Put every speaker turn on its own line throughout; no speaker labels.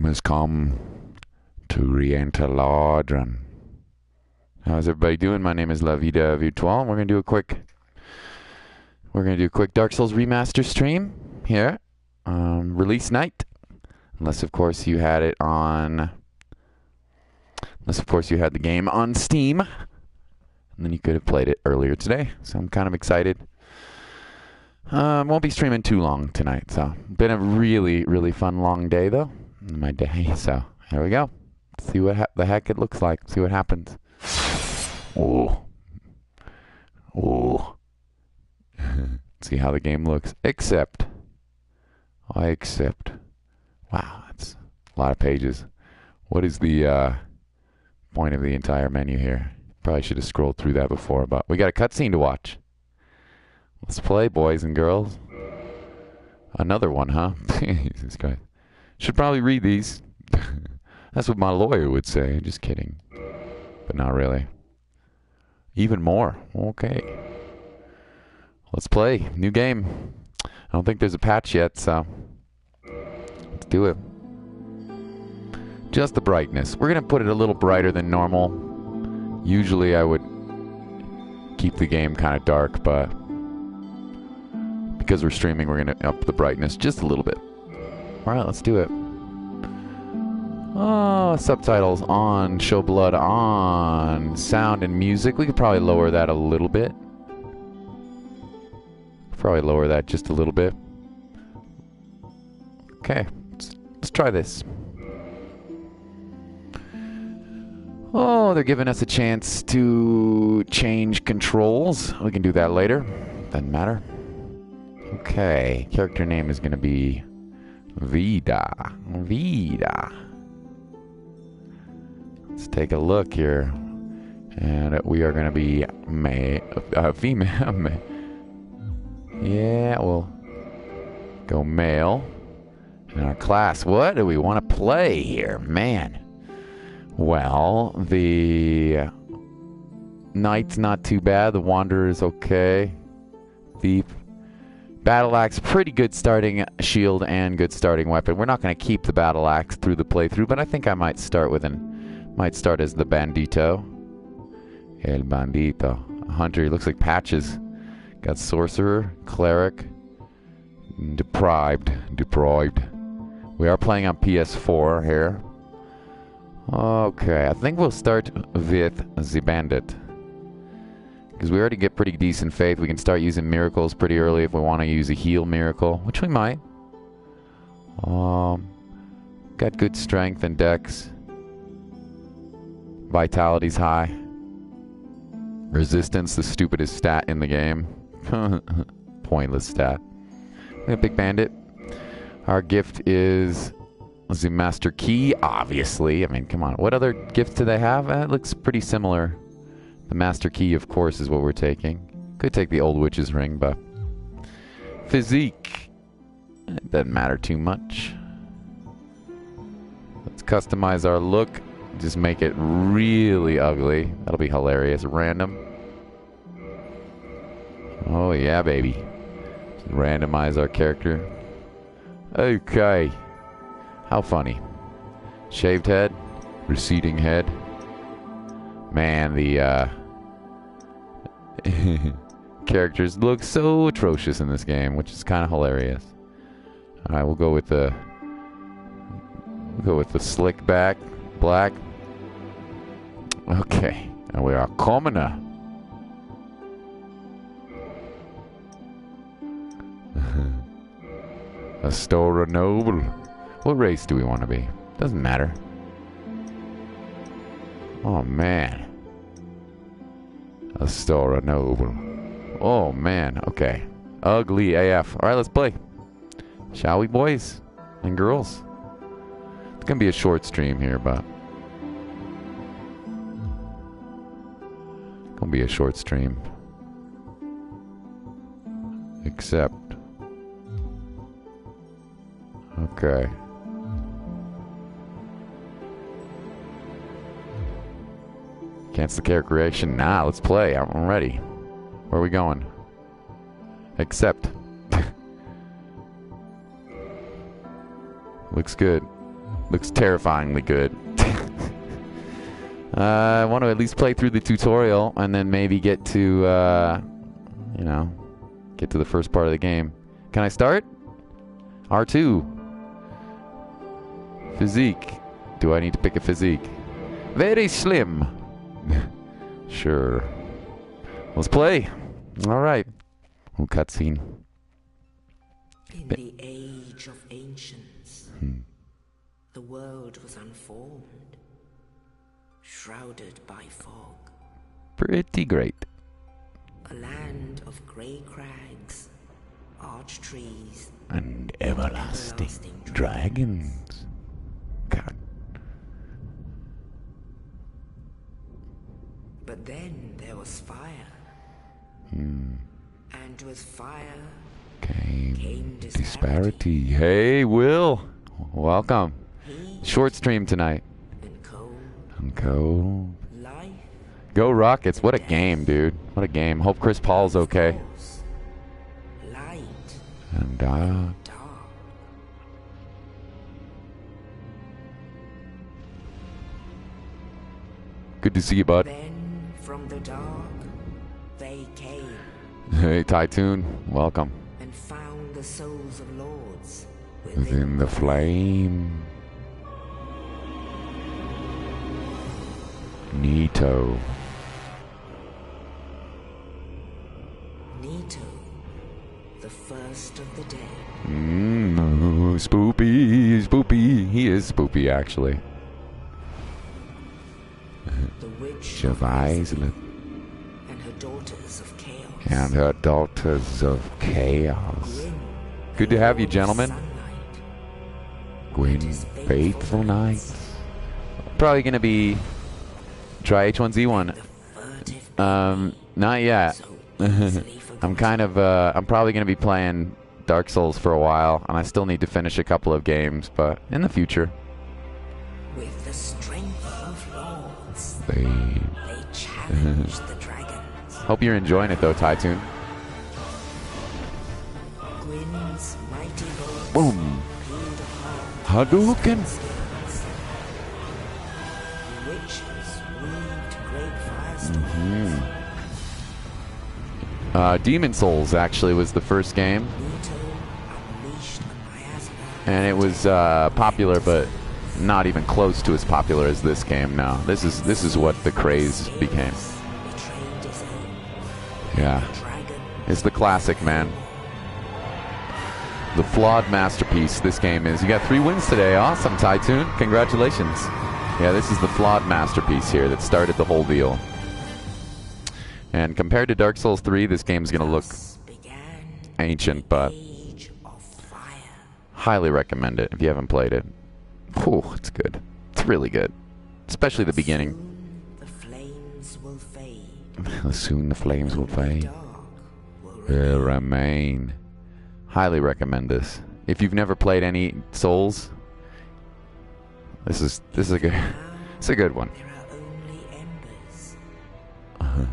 time has come to re-enter Lodron. How's everybody doing? My name is La Vida Virtual, and we're gonna do a quick Dark Souls Remaster stream here. Release night. Unless of course you had the game on Steam. And then you could have played it earlier today. So I'm kind of excited. Won't be streaming too long tonight, so been a really, really fun long day though. My day, so here we go. See what the heck it looks like. See what happens. Oh, see how the game looks. I accept. Wow, that's a lot of pages. What is the point of the entire menu here? Probably should have scrolled through that before, but we got a cutscene to watch. Let's play, boys and girls. Another one, huh? Jesus Christ. Should probably read these. That's what my lawyer would say. Just kidding. But not really. Even more. Okay. Let's play. New game. I don't think there's a patch yet, so let's do it. Just the brightness. We're going to put it a little brighter than normal. Usually I would keep the game kind of dark, but because we're streaming, we're going to up the brightness just a little bit. Alright, let's do it. Oh, subtitles on, show blood on, sound and music. We could probably lower that a little bit. Probably lower that just a little bit. Okay, let's try this. Oh, they're giving us a chance to change controls. We can do that later. Doesn't matter. Okay, character name is going to be Vida. Let's take a look here. And we are going to be female. Yeah, we'll go male. And our class, what do we want to play here? Man. Well, the Knight's not too bad. The Wanderer's okay. Thief. Battle Axe, pretty good starting shield and good starting weapon. We're not going to keep the Battle Axe through the playthrough, but I think I might start as the Bandito. El Bandito. Hunter, he looks like Patches. Got Sorcerer, Cleric, Deprived. We are playing on PS4 here. Okay, I think we'll start with the Bandit. Because we already get pretty decent faith. We can start using miracles pretty early if we want to use a heal miracle, which we might. Got good strength and dex. Vitality's high. Resistance, the stupidest stat in the game. Pointless stat. We got Big Bandit. Our gift is the Master Key, obviously. I mean, come on. What other gifts do they have? It looks pretty similar. The Master Key, of course, is what we're taking. Could take the Old Witch's Ring, but physique. It doesn't matter too much. Let's customize our look. Just make it really ugly. That'll be hilarious. Random. Oh, yeah, baby. Just randomize our character. Okay. How funny. Shaved head. Receding head. Man, the characters look so atrocious in this game, which is kind of hilarious. Alright, we'll go with the slick back. Black. Okay. And we are commoner. Astora Noble. What race do we want to be? Doesn't matter. Oh man. Astora Noble. Oh man. Okay. Ugly AF. Alright, let's play. Shall we, boys and girls? It's gonna be a short stream here, but gonna be a short stream. Except. Okay. Cancel the character creation. Nah, let's play. I'm ready. Where are we going? Accept. Looks good. Looks terrifyingly good. I want to at least play through the tutorial and then maybe get to, you know, get to the first part of the game. Can I start? R2. Physique. Do I need to pick a physique? Very slim. Sure. Let's play. All right. Oh, cutscene.
In the age of ancients, the world was unformed, shrouded by fog.
Pretty great.
A land of grey crags, arch trees,
and everlasting dragons. God.
But then there was fire. And with fire came disparity.
Hey, Will. Welcome. Short stream tonight.
And cold. Life.
Go Rockets. What a game, dude. What a game. Hope Chris Paul's okay.
Light.
And
Dark.
Good to see you, bud.
Then from the dark they came.
Hey, Tytoon. Welcome.
And found the souls of lords
Within the flame. Nito.
Nito, the first of the dead.
Spoopy. Spoopy. He is spoopy, actually.
The witch
of Islip.
And her daughters of chaos.
And her daughters of chaos. Good to have you, gentlemen. Gwyn, faithful nights. Probably gonna be try H1Z1. Not yet. I'm kind of I'm probably gonna be playing Dark Souls for a while, and I still need to finish a couple of games, but in the future.
With the strength of lords,
They
challenged the dragons.
Hope you're enjoying it though, Tytoon.
Gwyn's mighty bolts
Boom.
peeled apart.
Hadouken.
Witches weaved great firestorms.
Demon Souls actually was the first game,
Nito unleashed a miasma.
and it was popular, but not even close to as popular as this game. Now, this is what the craze became.
Betrayed his aim.
Yeah,
Dragon
it's the classic, man. The flawed masterpiece this game is. You got 3 wins today. Awesome, Tytoon. Congratulations. Yeah, this is the flawed masterpiece here that started the whole deal. And compared to Dark Souls 3, this game's gonna look
began
ancient, but
age of fire.
highly recommend it if you haven't played it. Whew, it's good. It's really good. Especially the beginning.
Soon the flames will fade.
Soon the flames will fade.
Dark will
Will remain. Highly recommend this. If you've never played any Souls, this is a good it's a good one.
There are only embers. And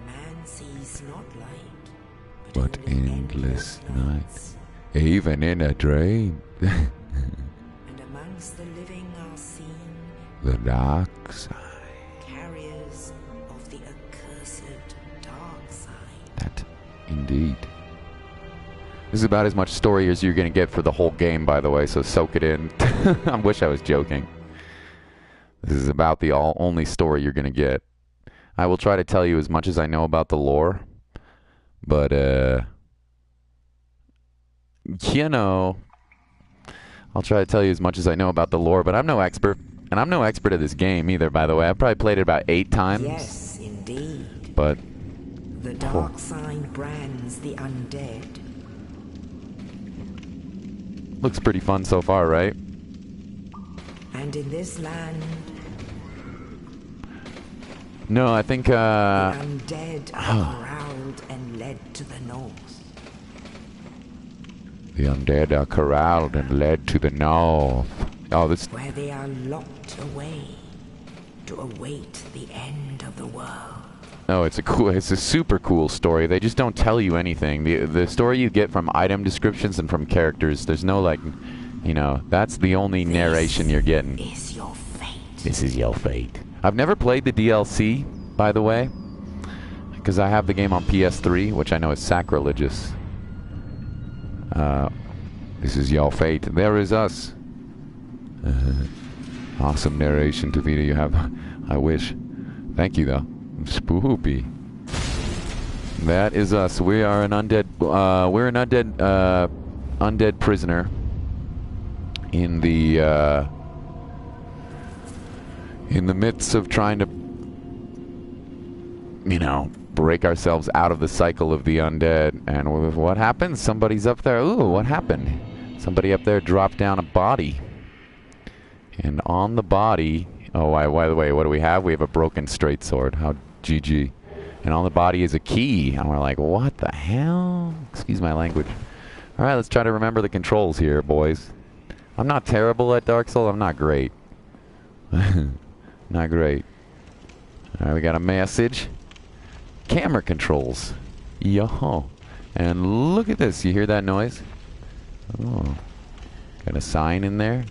man sees not light,
But
only
endless night,
nights.
even in a dream.
And amongst the living are seen
The dark side.
carriers of the accursed dark side.
That indeed. This is about as much story as you're gonna get for the whole game, by the way, so soak it in. I wish I was joking. This is about the only story you're gonna get. I will try to tell you as much as I know about the lore, but you know, I'll try to tell you as much as I know about the lore, but I'm no expert, and I'm no expert at this game either, by the way. I've probably played it about 8 times.
Yes, indeed.
But
The dark side brands the undead.
looks pretty fun so far, right?
And in this land,
No, I think
the undead are corralled and led to the north.
the undead are corralled and led to the north. Oh, this
Where they are locked away to await the end of the world.
Oh, it's a super cool story. They just don't tell you anything. The story you get from item descriptions and from characters. There's no like You know, that's the only narration you're getting.
This is your fate.
This is your fate. I've never played the DLC, by the way, because I have the game on PS3, which I know is sacrilegious. This is your fate. There is us. Awesome narration, Vida. You have. I wish. Thank you, though. Spoopy. That is us. We are an undead. We're an undead prisoner in the midst of trying to, you know, break ourselves out of the cycle of the undead. And what happens? Somebody's up there. Ooh, what happened? Somebody up there dropped down a body. And on the body... Oh, by the way, what do we have? We have a broken straight sword. How GG. And on the body is a key. And we're like, what the hell? Excuse my language. Alright, let's try to remember the controls here, boys. I'm not terrible at Dark Souls. I'm not great. Not great. Alright, we got a message. Camera controls. Yo. And look at this. You hear that noise? Oh. Got a sign in there.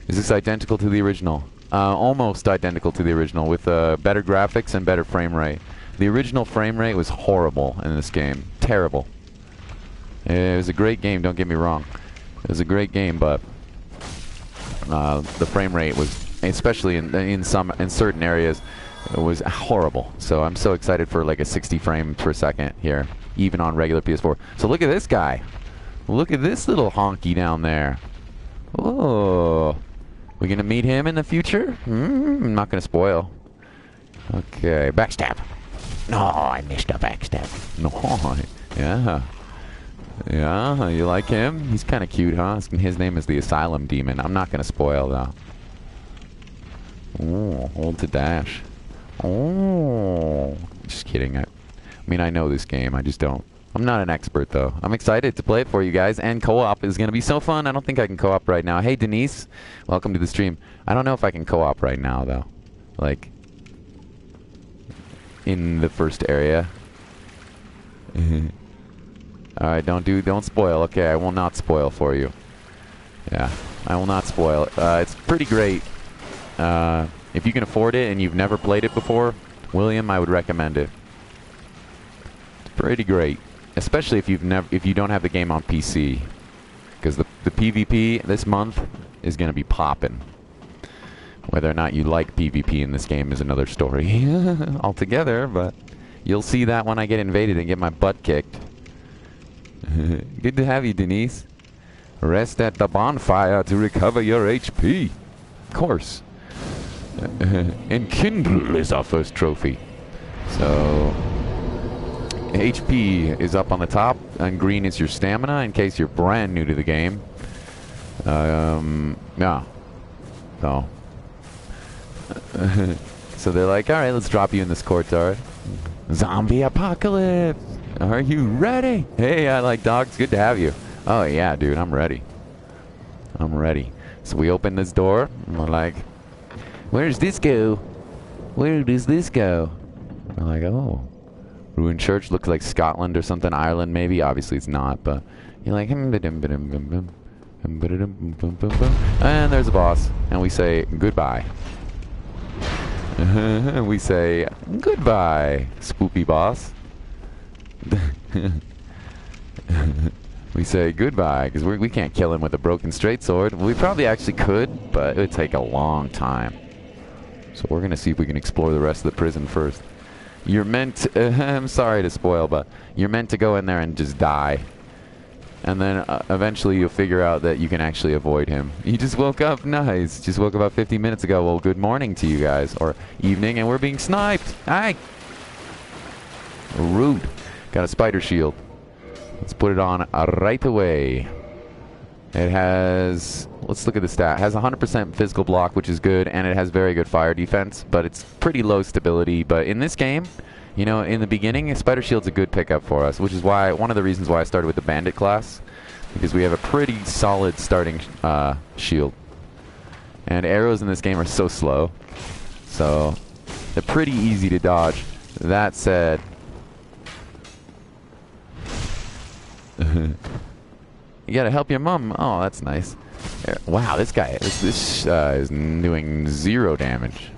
Is this identical to the original? Almost identical to the original, with better graphics and better frame rate. The original frame rate was horrible in this game. Terrible. It was a great game, don't get me wrong. It was a great game, but the frame rate was, especially in certain areas, it was horrible. So I'm so excited for like a 60 frames per second here, even on regular PS4. So look at this guy. Look at this little honky down there. Oh, we gonna meet him in the future? I'm not gonna spoil. Okay, backstab. No, I missed a backstab. No, yeah. Yeah, you like him? He's kind of cute, huh? His name is the Asylum Demon. I'm not gonna spoil, though. Oh, hold to dash. Oh, just kidding. I mean, I know this game. I just don't. I'm not an expert, though. I'm excited to play it for you guys, and co-op is gonna be so fun. I don't think I can co-op right now. Hey, Denise, welcome to the stream. I don't know if I can co-op right now, though. Like, in the first area. Alright, don't spoil. Okay, I will not spoil for you. Yeah, I will not spoil. It's pretty great. If you can afford it and you've never played it before, William, I would recommend it. It's pretty great, especially if you don't have the game on PC, because the PvP this month is gonna be popping. Whether or not you like PvP in this game is another story altogether, but you'll see that when I get invaded and get my butt kicked. Good to have you, Denise. Rest at the bonfire to recover your HP. Of course. And Kindle is our first trophy. So, HP is up on the top, and green is your stamina, in case you're brand new to the game. Yeah. So. So they're like, alright, let's drop you in this courtyard. Zombie apocalypse! Are you ready? Hey, I like dogs. Good to have you. Oh, yeah, dude, I'm ready. I'm ready. So we open this door, and we're like, where does this go? Where does this go? We're like, oh. Ruined church looks like Scotland or something. Ireland, maybe. Obviously, it's not, but you're like, and there's a boss, and we say goodbye. We say goodbye, spoopy boss. We say goodbye because we can't kill him with a broken straight sword. We probably actually could, but it would take a long time. So we're gonna see if we can explore the rest of the prison first. You're meant to, I'm sorry to spoil, but you're meant to go in there and just die. And then eventually you'll figure out that you can actually avoid him. You just woke up, nice. Just woke up about 50 minutes ago. Well, good morning to you guys, or evening, and we're being sniped. Hi. Rude. Got a spider shield. Let's put it on right away. It has, let's look at the stat. It has 100% physical block, which is good, and it has very good fire defense, but it's pretty low stability. But in this game, you know, in the beginning, a spider shield's a good pickup for us, which is why, one of the reasons why I started with the bandit class, because we have a pretty solid starting shield. And arrows in this game are so slow, so they're pretty easy to dodge. That said, You gotta help your mom. Oh, that's nice. Wow, this guy, this is doing 0 damage.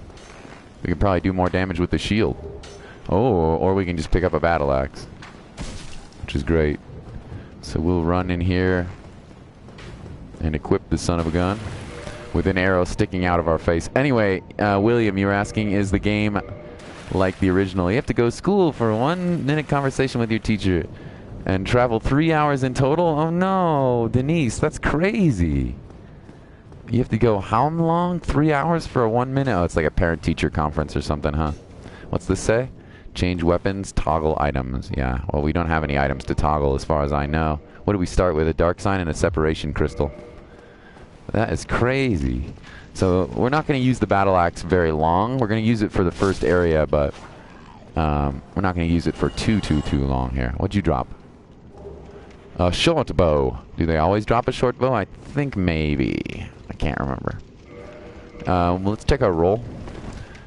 We could probably do more damage with the shield. Oh, or we can just pick up a battle axe, which is great. So we'll run in here and equip the son of a gun with an arrow sticking out of our face. Anyway, William, you were asking, is the game like the original? You have to go to school for a 1-minute conversation with your teacher and travel 3 hours in total? Oh no, Denise, that's crazy. You have to go how long? 3 hours for a 1 minute? Oh, it's like a parent-teacher conference or something, huh? What's this say? Change weapons, toggle items. Yeah, well, we don't have any items to toggle as far as I know. What do we start with? A dark sign and a separation crystal. That is crazy. So we're not going to use the battle axe very long. We're going to use it for the first area, but we're not going to use it for too long here. What'd you drop? A short bow. Do they always drop a short bow? I think maybe. I can't remember. Well, let's check our roll.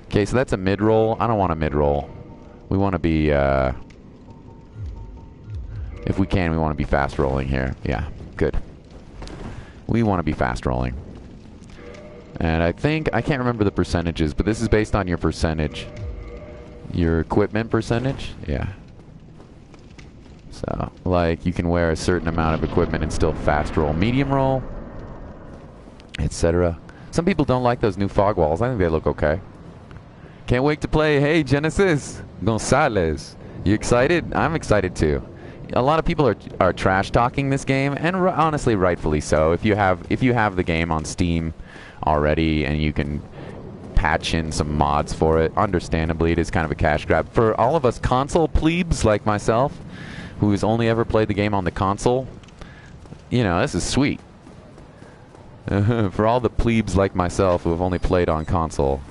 Okay, so that's a mid-roll. I don't want a mid-roll. We want to be, if we can, we want to be fast-rolling here. Yeah, good. We want to be fast-rolling. And I think, I can't remember the percentages, but this is based on your percentage. Your equipment percentage? Yeah. So, like, you can wear a certain amount of equipment and still fast roll, medium roll, etc. Some people don't like those new fog walls. I think they look okay. Can't wait to play. Hey, Genesis Gonzalez. You excited? I'm excited too. A lot of people are trash talking this game, and honestly, rightfully so. If you have the game on Steam already and you can patch in some mods for it, understandably, it is kind of a cash grab. For all of us console plebes like myself, who's only ever played the game on the console, you know, this is sweet. For all the plebes like myself who have only played on console,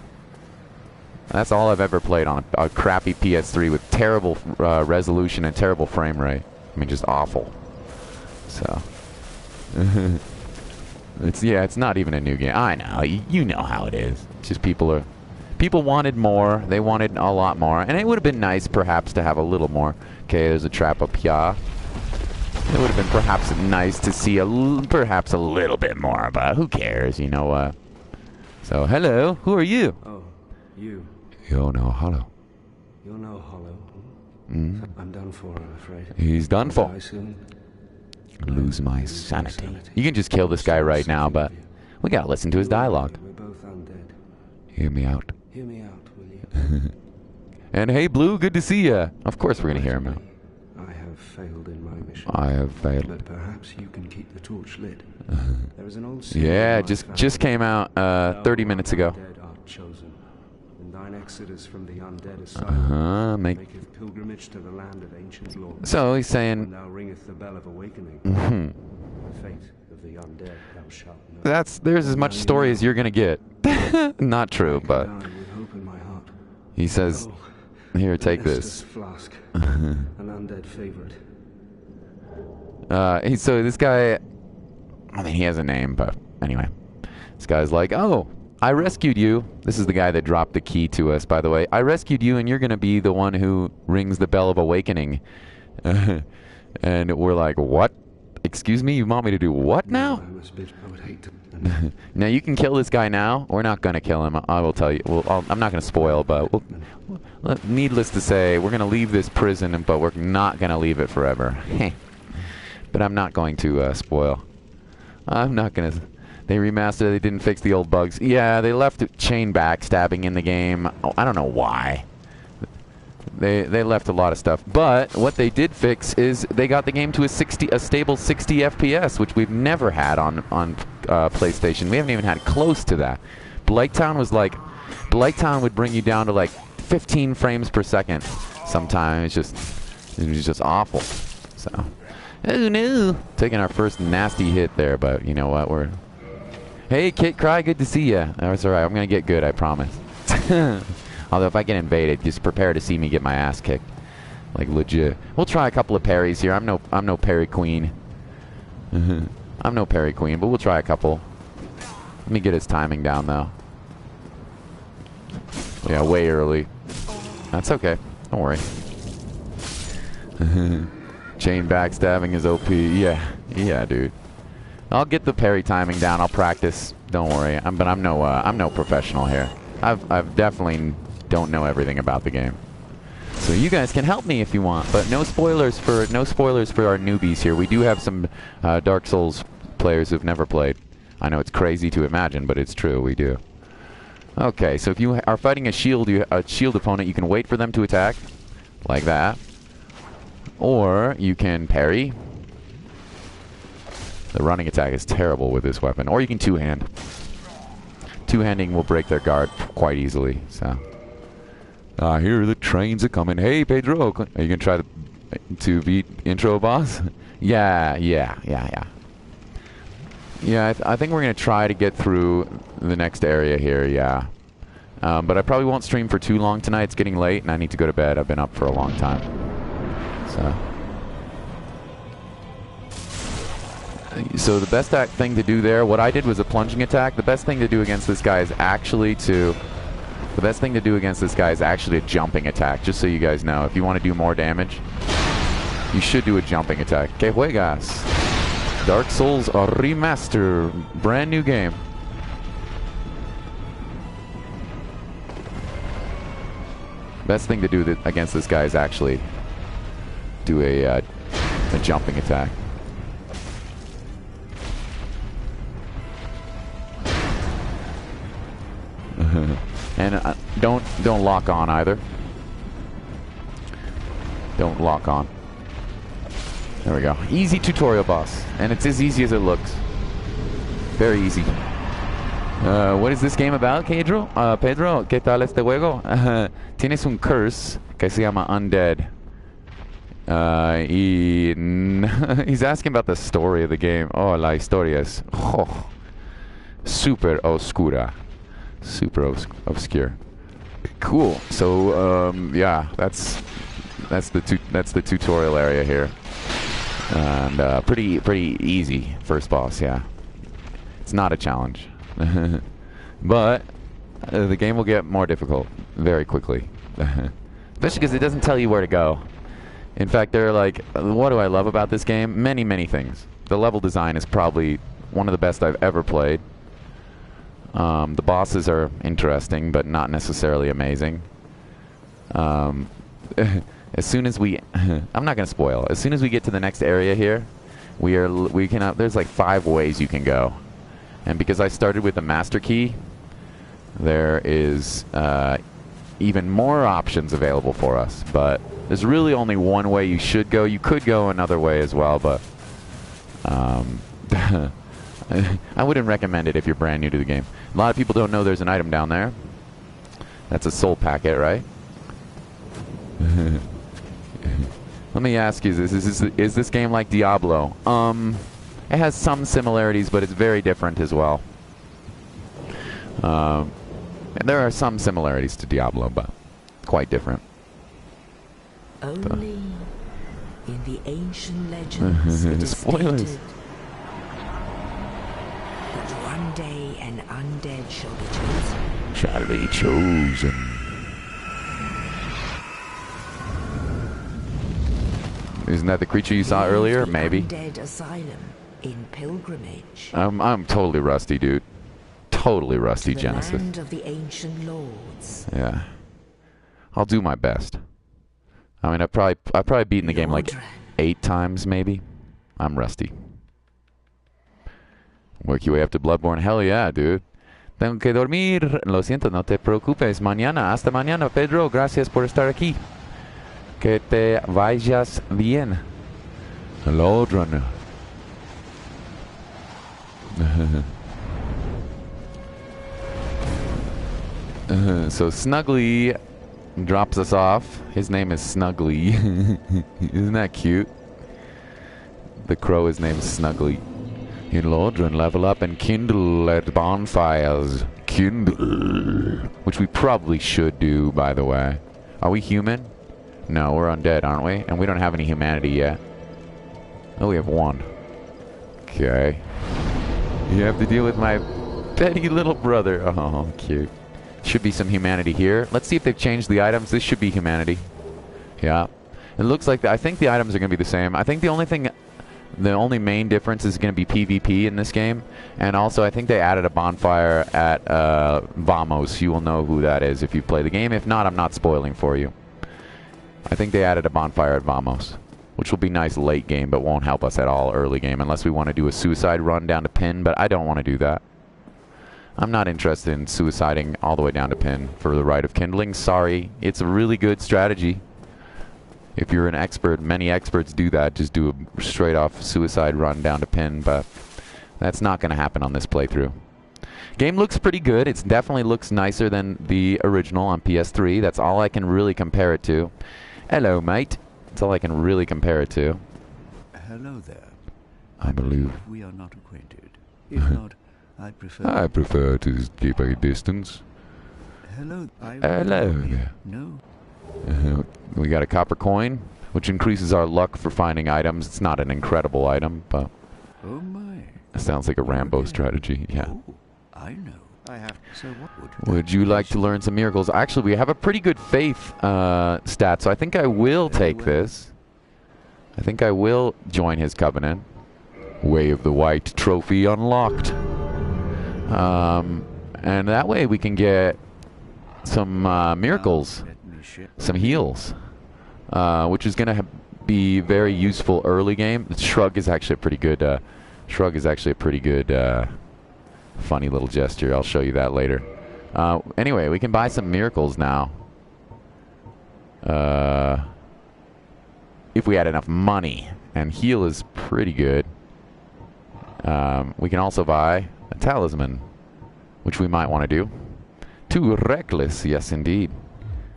that's all I've ever played on a crappy PS3 with terrible resolution and terrible frame rate. I mean, just awful. So, it's not even a new game. I know, you know how it is. It's just people wanted more. They wanted a lot more, and it would have been nice perhaps to have a little more. Okay, there's a trap up here. It would have been perhaps nice to see perhaps a little bit more, but who cares, you know what? So, hello, who are you?
Oh, you.
You're no hollow.
You're no hollow.
Mm.
I'm done for, I'm afraid.
He's done for.
I soon
lose my sanity. You can just kill this guy right now, but we gotta listen to his dialogue.
We're both undead.
Hear me out.
Hear me out, will you?
And hey, Blue, good to see ya. Of course we're gonna hear him out.
I have failed in my mission.
I have failed.
But perhaps you can keep the torch lit. There is an old
yeah, just came out 30 minutes ago.
Undead are chosen. And thine exodus from the undead asylum maketh pilgrimage to the land of ancient lore.
So he's saying,
Now ringeth the bell of awakening. The fate of the undead thou shalt know.
there's as much story as you're gonna get. Not true, but
Die with hope in my heart.
he says, here, take this.
Flask, an undead favorite.
So this guy, I mean, he has a name, but anyway, this guy's like, oh, I rescued you. This is the guy that dropped the key to us, by the way. I rescued you, and you're going to be the one who rings the bell of awakening. And we're like, what? Excuse me? You want me to do what now?
I would hate to.
Now, you can kill this guy now. We're not going to kill him. I will tell you. I'm not going to spoil, but needless to say, we're going to leave this prison, but we're not going to leave it forever. But I'm not going to spoil. I'm not going to... They remastered it. They didn't fix the old bugs. Yeah, they left chain backstabbing in the game. Oh, I don't know why. They left a lot of stuff. But what they did fix is they got the game to a stable 60 FPS, which we've never had on PlayStation. We haven't even had close to that. Blighttown was like... Blighttown would bring you down to like 15 frames per second sometimes. It was just awful. So... Oh no! Taking our first nasty hit there, but you know what? Hey, Kit Cry, good to see ya. That's alright. I'm gonna get good, I promise. Although if I get invaded, just prepare to see me get my ass kicked, like legit. We'll try a couple of parries here. I'm no parry queen. I'm no parry queen, but we'll try a couple. Let me get his timing down though. Yeah, way early. That's okay. Don't worry. Chain backstabbing is OP. Yeah, yeah, dude. I'll get the parry timing down. I'll practice. Don't worry. But I'm no professional here. I've definitely don't know everything about the game. So you guys can help me if you want, but no spoilers for our newbies here. We do have some Dark Souls players who've never played. I know it's crazy to imagine, but it's true. We do. Okay, so if you are fighting a shield opponent, you can wait for them to attack, like that, or you can parry. The running attack is terrible with this weapon, or you can two-hand. Two-handing will break their guard quite easily. So, here the trains are coming. Hey, Pedro, are you gonna try to beat intro boss? Yeah. Yeah, I think we're going to try to get through the next area here, yeah. But I probably won't stream for too long tonight. It's getting late, and I need to go to bed. I've been up for a long time. So the best thing to do there, what I did was a plunging attack. The best thing to do against this guy is actually a jumping attack, just so you guys know. If you want to do more damage, you should do a jumping attack. Que juegas? Dark Souls Remastered, brand new game. Best thing to do against this guy is actually do a jumping attack. And don't lock on either. Don't lock on. There we go. Easy tutorial boss. And it's as easy as it looks. Very easy. What is this game about, Pedro? Pedro, ¿qué tal este juego? Tienes un curse que se llama Undead. He's asking about the story of the game. Oh, la historia es super oscura. Super obscure. Cool. So, yeah, that's the tutorial area here. And pretty easy first boss, yeah. It's not a challenge. But the game will get more difficult very quickly. Especially because it doesn't tell you where to go. In fact, they're like, what do I love about this game? Many things. The level design is probably one of the best I've ever played. The bosses are interesting, but not necessarily amazing. As soon as we, I'm not gonna spoil. As soon as we get to the next area here, there's like 5 ways you can go, and because I started with the master key, there is even more options available for us. But there's really only one way you should go. You could go another way as well, but I wouldn't recommend it if you're brand new to the game. A lot of people don't know there's an item down there. That's a soul packet, right? Let me ask you this. Is this game like Diablo? It has some similarities, but it's very different as well. And there are some similarities to Diablo, but quite different.
Only in the ancient legends it is
spoilers.
stated that one day an undead shall be chosen.
Shall be chosen. Isn't that the creature you saw earlier? Maybe.
Undead asylum in pilgrimage.
I'm totally rusty, dude. Totally rusty,
the
Genesis.
Land of the ancient lords.
Yeah. I'll do my best. I mean, I've probably beaten the game like 8 times, maybe. I'm rusty. Work your way up to Bloodborne. Hell yeah, dude. Tengo que dormir. Lo siento, no te preocupes. Mañana. Hasta mañana, Pedro. Gracias por estar aquí. Que te vayas bien. Hello, runner. So Snuggly drops us off. His name is Snuggly. Isn't that cute? The crow is named Snuggly. In Lodron, level up and kindle at bonfires. Kindle. Which we probably should do, by the way. Are we human? No, we're undead, aren't we? And we don't have any humanity yet. Oh, we have 1. Okay. You have to deal with my petty little brother. Oh, cute. Should be some humanity here. Let's see if they've changed the items. This should be humanity. Yeah. It looks like I think the items are going to be the same. I think the only main difference is going to be PvP in this game, and also I think they added a bonfire at Vamos. You will know who that is if you play the game. If not, I'm not spoiling for you. I think they added a bonfire at Vamos, which will be nice late game, but won't help us at all early game unless we want to do a suicide run down to Pin, but I don't want to do that. I'm not interested in suiciding all the way down to Pin for the Rite of Kindling. Sorry. It's a really good strategy. If you're an expert, many experts do that. Just do a straight off suicide run down to Pin, but that's not going to happen on this playthrough. Game looks pretty good. It definitely looks nicer than the original on PS3. That's all I can really compare it to. Hello, mate. That's all I can really compare it to.
Hello there.
I believe
we are not acquainted. If not, I
prefer to keep a distance.
Hello.
Hello there.
No.
We got a copper coin, which increases our luck for finding items. It's not an incredible item, but
oh my.
It sounds like a Rambo strategy. Yeah.
Oh, I know. I have. So what
would you like to learn some miracles? Actually, we have a pretty good faith stat, so I think I will take this. I think I will join his covenant. Way of the White trophy unlocked. And that way we can get some miracles, some heals, which is going to be very useful early game. The shrug is actually a pretty good. Shrug is actually a pretty good, funny little gesture. I'll show you that later. Anyway, we can buy some miracles now. If we had enough money, and heal is pretty good. We can also buy a talisman, which we might want to do. Too reckless, yes indeed.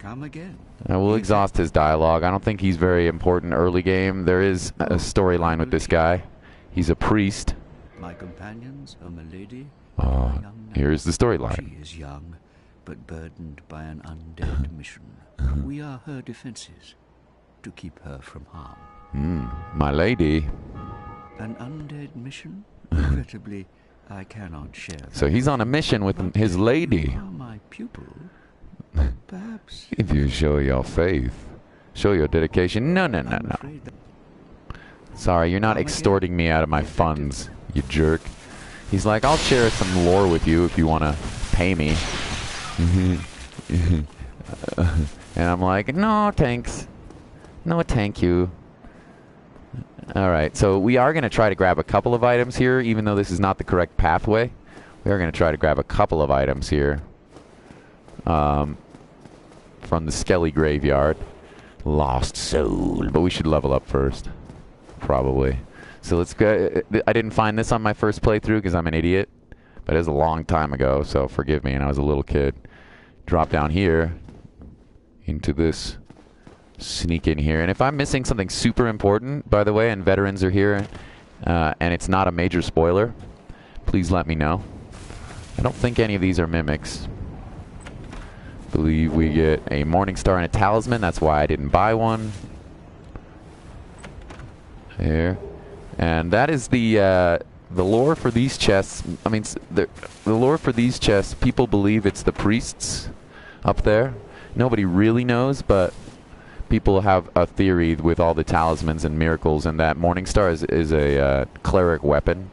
Come again.
We'll exhaust his dialogue. I don't think he's very important early game. There is a storyline with this guy. He's a priest.
My companions are milady.
Here's the storyline.
She is young, but burdened by an undead mission. We are her defenses, to keep her from harm.
My lady.
An undead mission? Regrettably, I cannot share that.
So he's on a mission with his lady.
You are my pupil. Perhaps.
If you show your faith, show your dedication. No. Sorry, you're not extorting me out of my funds, you jerk. He's like, I'll share some lore with you if you want to pay me. And I'm like, no, thanks. No, thank you. Alright, so we are going to try to grab a couple of items here, even though this is not the correct pathway. We are going to try to grab a couple of items here. From the Skelly Graveyard. Lost soul. But we should level up first. Probably. So let's go. I didn't find this on my first playthrough because I'm an idiot. But it was a long time ago, so forgive me, and I was a little kid. Drop down here. Into this. Sneak in here. And if I'm missing something super important, by the way, and veterans are here, and it's not a major spoiler, please let me know. I don't think any of these are mimics. Believe we get a Morning Star and a talisman. That's why I didn't buy one. Here. And that is the lore for these chests. I mean, the lore for these chests, people believe it's the priests up there. Nobody really knows, but people have a theory with all the talismans and miracles, and that Morning Star is a cleric weapon.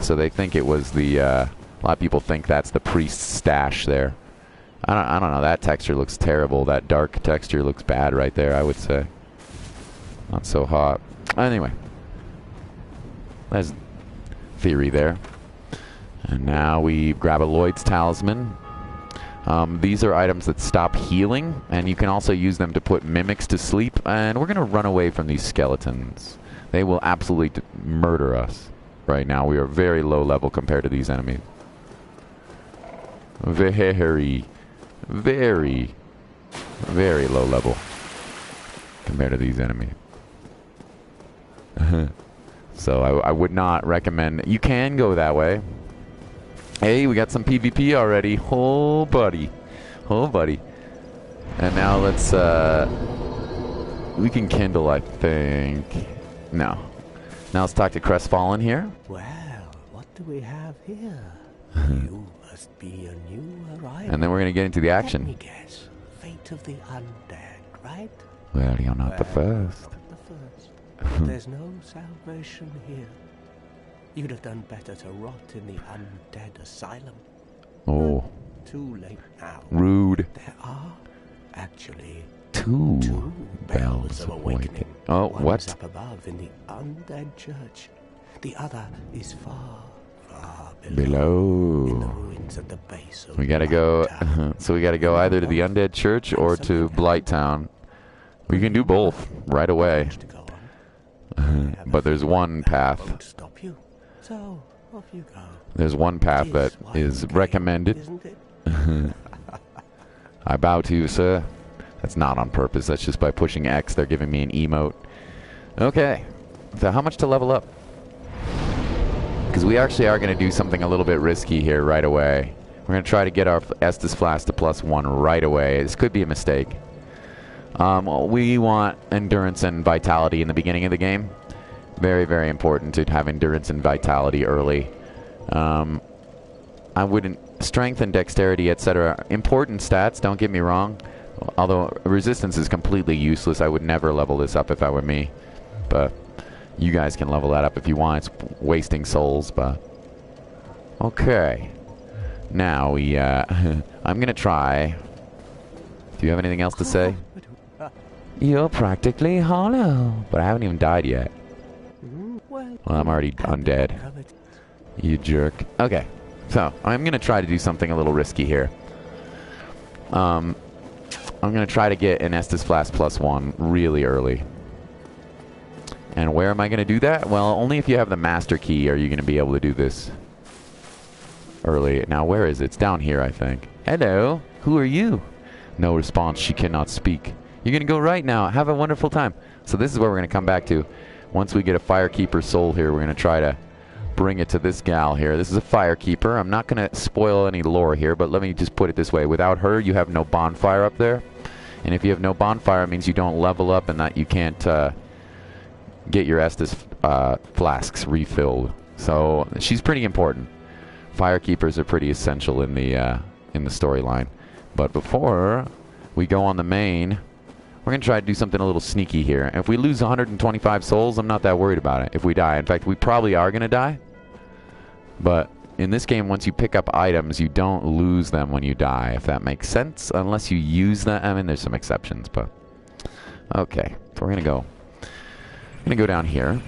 So they think it was the... a lot of people think that's the priest's stash there. I don't know. That texture looks terrible. That dark texture looks bad right there, I would say. Not so hot. Anyway. There's theory there. And now we grab a Lloyd's talisman. These are items that stop healing, and you can also use them to put mimics to sleep. And we're going to run away from these skeletons. They will absolutely murder us right now. We are very low level compared to these enemies. Very, very, very low level compared to these enemies. So I would not recommend... You can go that way. Hey, we got some PvP already. Oh, buddy. Oh, buddy. And now let's... we can kindle, I think. No. Now let's talk to Crestfallen here.
Well, what do we have here? You must be a new arrival.
And then we're going to get into the action.
Let me guess. Fate of the undead, right?
Well, you're not the first.
Not the first. There's no salvation here. You'd have done better to rot in the undead asylum.
Oh.
Too late now.
Rude.
There are actually
Two
bells of awakening.
Oh,
One
what?
is up above in the undead church. The other is far, far below. In the
Below.
ruins at the base of
We gotta go.
Blighttown.
So we gotta go either to the undead church or to Blighttown. We can do both right away.
Much to go on.
But there's one path.
Won't stop you. So off you go.
There's one path that
It why
is
you came,
recommended.
Isn't it?
I bow to you, sir. That's not on purpose. That's just by pushing X. They're giving me an emote. Okay. So how much to level up? Because we actually are going to do something a little bit risky here right away. We're going to try to get our Estus Flask to +1 right away. This could be a mistake. We want endurance and vitality in the beginning of the game. Very, very important to have endurance and vitality early. I wouldn't... Strength and dexterity, etc. Important stats, don't get me wrong. Although resistance is completely useless. I would never level this up if I were me. But you guys can level that up if you want. It's wasting souls, but... Okay. Now we, I'm gonna try... Do you have anything else to say? You're practically hollow. But I haven't even died yet. Well, I'm already undead. You jerk. Okay. So, I'm going to try to do something a little risky here. I'm going to try to get an Estus Flask +1 really early. And where am I going to do that? Well, only if you have the master key are you going to be able to do this early. Now, where is it? It's down here, I think. Hello. Who are you? No response. She cannot speak. You're going to go right now. Have a wonderful time. So this is where we're going to come back to. Once we get a Firekeeper soul here, we're going to try to bring it to this gal here. This is a Firekeeper. I'm not going to spoil any lore here, but let me just put it this way. Without her, you have no bonfire up there. And if you have no bonfire, it means you don't level up and that you can't get your Estus flasks refilled. So she's pretty important. Firekeepers are pretty essential in the storyline. But before we go on the main, we're going to try to do something a little sneaky here. If we lose 125 souls, I'm not that worried about it if we die. In fact, we probably are going to die. But in this game, once you pick up items, you don't lose them when you die, if that makes sense. Unless you use them. I mean, there's some exceptions, but... Okay, so we're going to go. I'm going to go down here.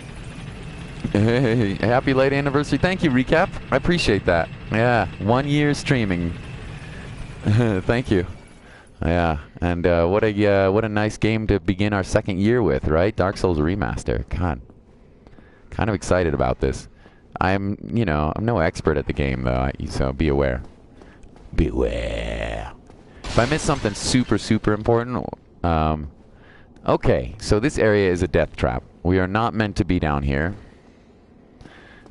Hey, happy late anniversary. Thank you, Recap. I appreciate that. Yeah, 1 year streaming. Thank you. Yeah, and what a nice game to begin our second year with, right? Dark Souls Remaster. God, kind of excited about this. I'm no expert at the game though, so be aware. Beware. If I miss something super, super important, okay, so this area is a death trap. We are not meant to be down here.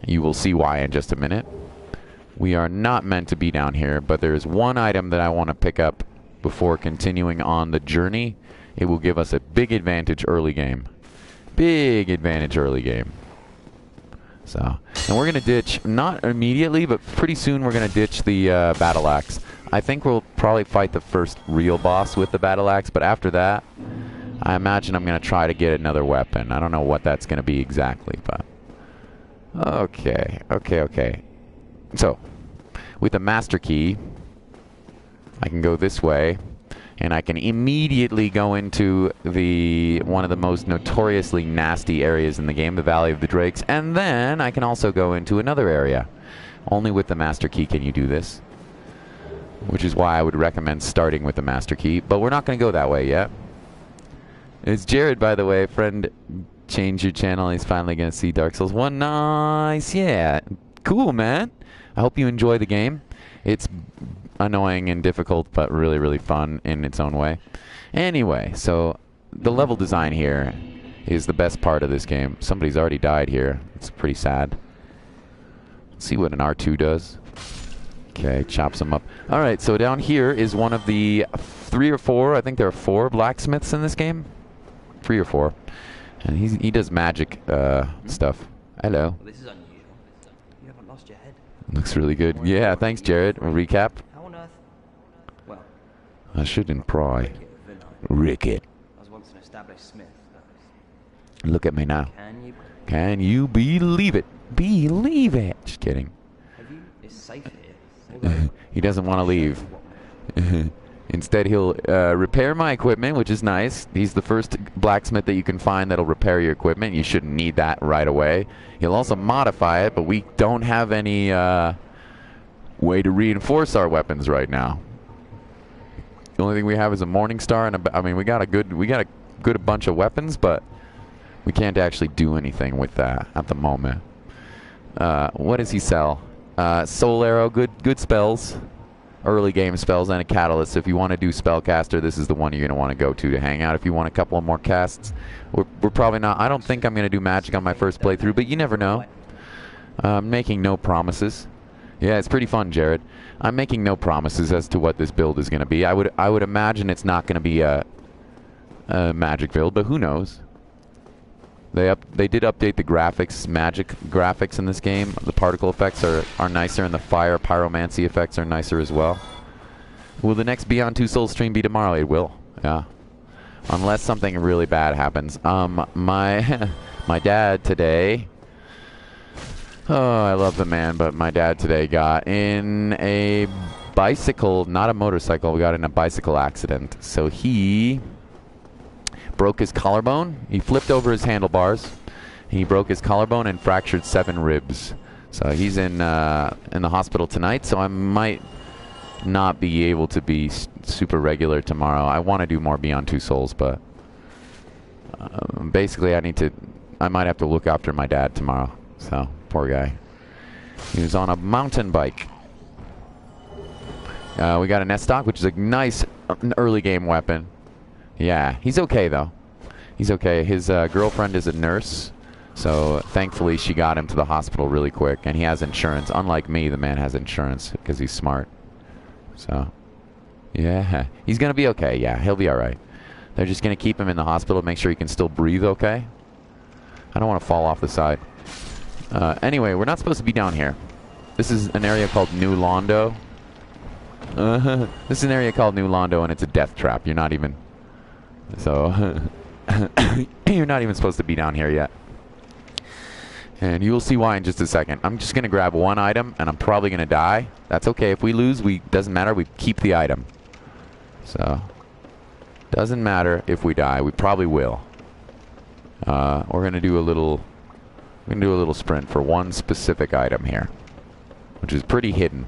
You will see why in just a minute. We are not meant to be down here, but there is one item that I want to pick up before continuing on the journey. It will give us a big advantage early game. Big advantage early game. So, and we're going to ditch, not immediately, but pretty soon we're going to ditch the battle axe. I think we'll probably fight the first real boss with the battle axe, but after that, I imagine I'm going to try to get another weapon. I don't know what that's going to be exactly, but... Okay. So, with the master key, I can go this way, and I can immediately go into one of the most notoriously nasty areas in the game, the Valley of the Drakes, and then I can also go into another area. Only with the master key can you do this, which is why I would recommend starting with the master key, but we're not going to go that way yet. It's Jared, by the way, friend. Change your channel. He's finally going to see Dark Souls 1. Nice, yeah. Cool, man. I hope you enjoy the game. It's annoying and difficult, but really, really fun in its own way. Anyway, so the level design here is the best part of this game. Somebody's already died here. It's pretty sad. Let's see what an R2 does. Okay, chops them up. All right, so down here is one of the 3 or 4, I think there are 4 blacksmiths in this game. 3 or 4. And he does magic stuff. Hello.
Well, this is unusual. You haven't lost your head.
Looks really good. Yeah, thanks, Jared. A recap.
How on earth? Well,
I shouldn't pry. Ricket.
I was wants an established smith.
Look at me now.
Can you?
Can you believe it? Believe it. Just kidding.
Have you? It's safe here.
He doesn't want to leave. Instead, he'll repair my equipment, which is nice. He's the first blacksmith that you can find that'll repair your equipment. You shouldn't need that right away. He'll also modify it, but we don't have any way to reinforce our weapons right now. The only thing we have is a Morning Star, and I mean, we got a good bunch of weapons, but we can't actually do anything with that at the moment. What does he sell? Soul Arrow, good spells. Early game spells, and a catalyst. If you want to do spellcaster, this is the one you're going to want to go to hang out. If you want a couple of more casts, we're probably not. I don't think I'm going to do magic on my first playthrough, but you never know. I'm making no promises. Yeah, it's pretty fun, Jared. I'm making no promises as to what this build is going to be. I would imagine it's not going to be a magic build, but who knows? They did update the graphics, magic graphics in this game. The particle effects are nicer, and the fire pyromancy effects are nicer as well. Will the next Beyond Two Souls stream be tomorrow? It will, yeah. Unless something really bad happens. My dad today... Oh, I love the man, but my dad today got in a bicycle, not a motorcycle, we got in a bicycle accident. So he... broke his collarbone. He flipped over his handlebars. He broke his collarbone and fractured 7 ribs. So he's in the hospital tonight. So I might not be able to be super regular tomorrow. I want to do more Beyond Two Souls, but basically I might have to look after my dad tomorrow. So poor guy. He was on a mountain bike. We got an S-Stock, which is a nice early game weapon. Yeah, he's okay though. He's okay. His girlfriend is a nurse, so thankfully she got him to the hospital really quick, and he has insurance. Unlike me, the man has insurance because he's smart. So, yeah, he's gonna be okay. Yeah, he'll be all right. They're just gonna keep him in the hospital, make sure he can still breathe okay. I don't want to fall off the side. Anyway, we're not supposed to be down here. This is an area called New Londo. This is an area called New Londo, and it's a death trap. You're not even... So, you're not even supposed to be down here yet. And you'll see why in just a second. I'm just going to grab one item, and I'm probably going to die. That's okay. If we lose, doesn't matter. We keep the item. So, doesn't matter if we die. We probably will. We're going to do a little... We're going to do a little sprint for one specific item here, which is pretty hidden.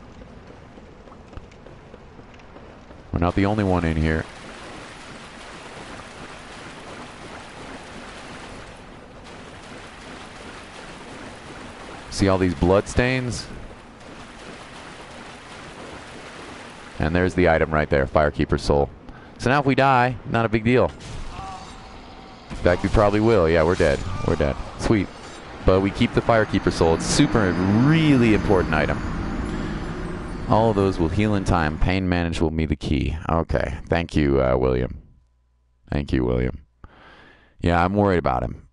We're not the only one in here. See all these blood stains? And there's the item right there, Firekeeper's Soul. So now if we die, not a big deal. In fact, we probably will. Yeah, we're dead. We're dead. Sweet. But we keep the Firekeeper's Soul. It's super, really important item. All of those will heal in time. Pain managed will be the key. Okay. Thank you, William. Thank you, William. Yeah, I'm worried about him.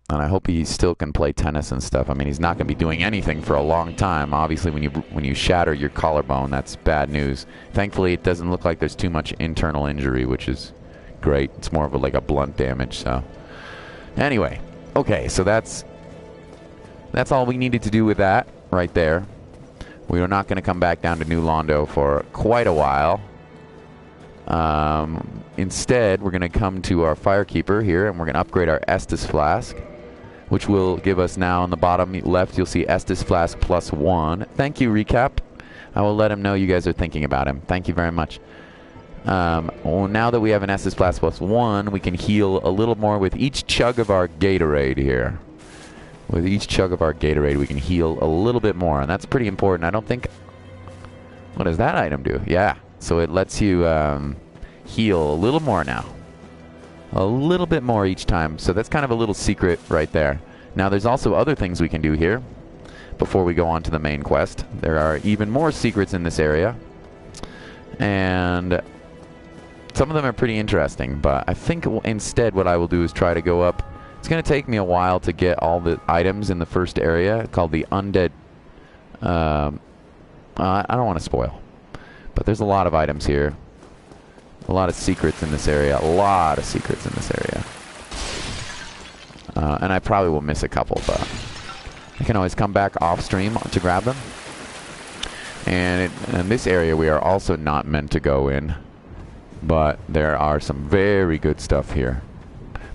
And I hope he still can play tennis and stuff. I mean, he's not going to be doing anything for a long time. Obviously, when you shatter your collarbone, that's bad news. Thankfully, it doesn't look like there's too much internal injury, which is great. It's more of like a blunt damage. So, anyway, okay. So that's all we needed to do with that right there. We are not going to come back down to New Londo for quite a while. Instead, we're going to come to our Firekeeper here, and we're going to upgrade our Estus Flask, which will give us now on the bottom left, you'll see Estus Flask +1. Thank you, Recap. I will let him know you guys are thinking about him. Thank you very much. Well, now that we have an Estus Flask +1, we can heal a little more with each chug of our Gatorade here. With each chug of our Gatorade, we can heal a little bit more, and that's pretty important. I don't think... What does that item do? Yeah, so it lets you heal a little more now. A little bit more each time, so that's kind of a little secret right there. Now, there's also other things we can do here before we go on to the main quest. There are even more secrets in this area, and some of them are pretty interesting, but I think instead what I will do is try to go up. It's going to take me a while to get all the items in the first area called the Undead. I don't want to spoil, but there's a lot of items here. A lot of secrets in this area. A lot of secrets in this area. And I probably will miss a couple, but I can always come back off stream to grab them. And in this area we are also not meant to go in, but there are some very good stuff here.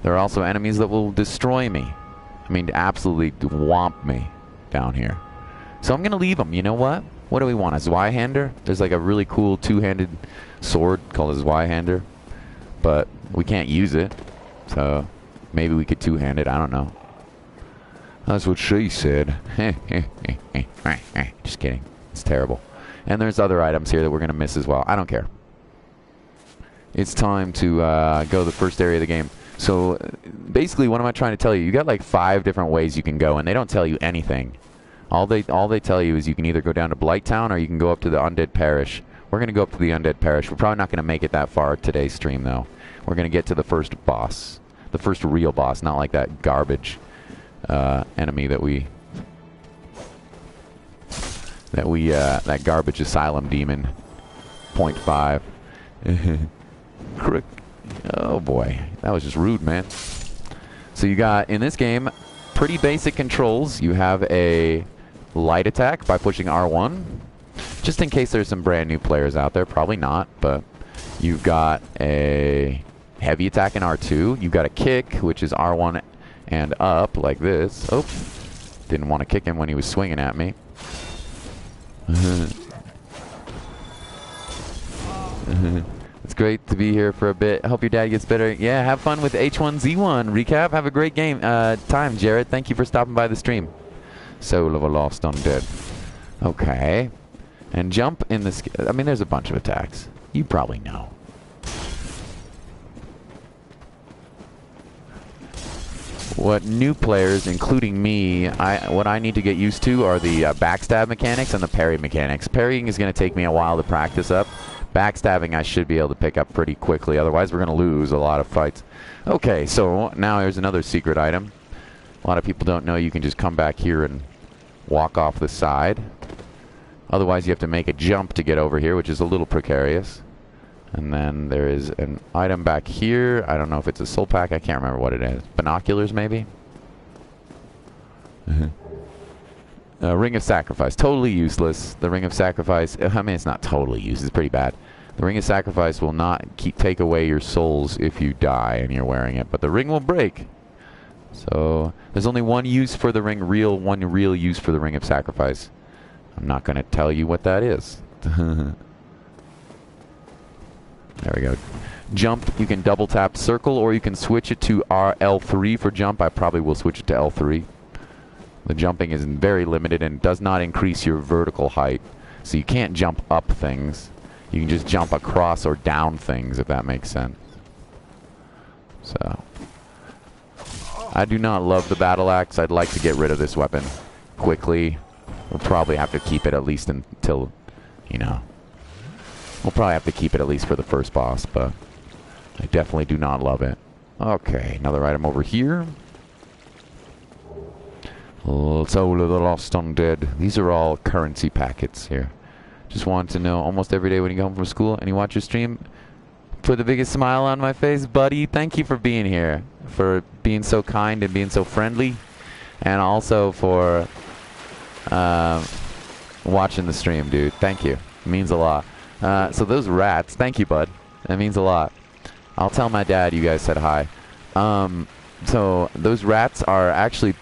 There are also enemies that will destroy me. I mean, absolutely whomp me down here. So I'm going to leave them. You know what? What do we want? A Zweihander? There's like a really cool two-handed sword called a Zweihander, but we can't use it. So maybe we could two-hand it. I don't know. That's what she said. Just kidding. It's terrible. And there's other items here that we're going to miss as well. I don't care. It's time to go to the first area of the game. So basically, what am I trying to tell you? You got like 5 different ways you can go, and they don't tell you anything. All they tell you is you can either go down to Blighttown or you can go up to the Undead Parish. We're going to go up to the Undead Parish. We're probably not going to make it that far today's stream, though. We're going to get to the first boss. The first real boss, not like that garbage enemy that garbage asylum demon. 0.5. Crick. Oh boy, that was just rude, man. So you got, in this game, pretty basic controls. You have a light attack by pushing R1, just in case there's some brand new players out there. Probably not, but you've got a heavy attack in R2. You've got a kick, which is R1 and up, like this. Oh, didn't want to kick him when he was swinging at me. It's great to be here for a bit. I hope your dad gets better. Yeah, have fun with H1Z1 recap. Have a great game time, Jared. Thank you for stopping by the stream. Soul of a Lost Undead. Okay. And jump in this. I mean, there's a bunch of attacks. You probably know. What new players, including me, what I need to get used to are the backstab mechanics and the parry mechanics. Parrying is going to take me a while to practice up. Backstabbing I should be able to pick up pretty quickly, otherwise we're going to lose a lot of fights. Okay, so now here's another secret item. A lot of people don't know you can just come back here and walk off the side. Otherwise you have to make a jump to get over here, which is a little precarious. And then there is an item back here. I don't know if it's a soul pack. I can't remember what it is. Binoculars, maybe? Ring of Sacrifice. Totally useless. The Ring of Sacrifice, I mean, it's not totally useless. It's pretty bad. The Ring of Sacrifice will not take away your souls if you die and you're wearing it, but the ring will break. So there's only one use for the ring, one real use for the Ring of Sacrifice. I'm not going to tell you what that is. There we go. Jump, you can double tap circle, or you can switch it to L3 for jump. I probably will switch it to L3. The jumping is very limited and does not increase your vertical height. So you can't jump up things. You can just jump across or down things, if that makes sense. So I do not love the battle axe. I'd like to get rid of this weapon quickly. We'll probably have to keep it at least until, you know, we'll probably have to keep it at least for the first boss, but I definitely do not love it. Okay, another item over here. Soul of the Lost Undead. These are all currency packets here. Just wanted to know, almost every day when you go home from school and you watch your stream, put the biggest smile on my face, buddy. Thank you for being here, for being so kind and being so friendly, and also for watching the stream, dude. Thank you. It means a lot. So those rats, thank you, bud. That means a lot. I'll tell my dad you guys said hi. So those rats are actually,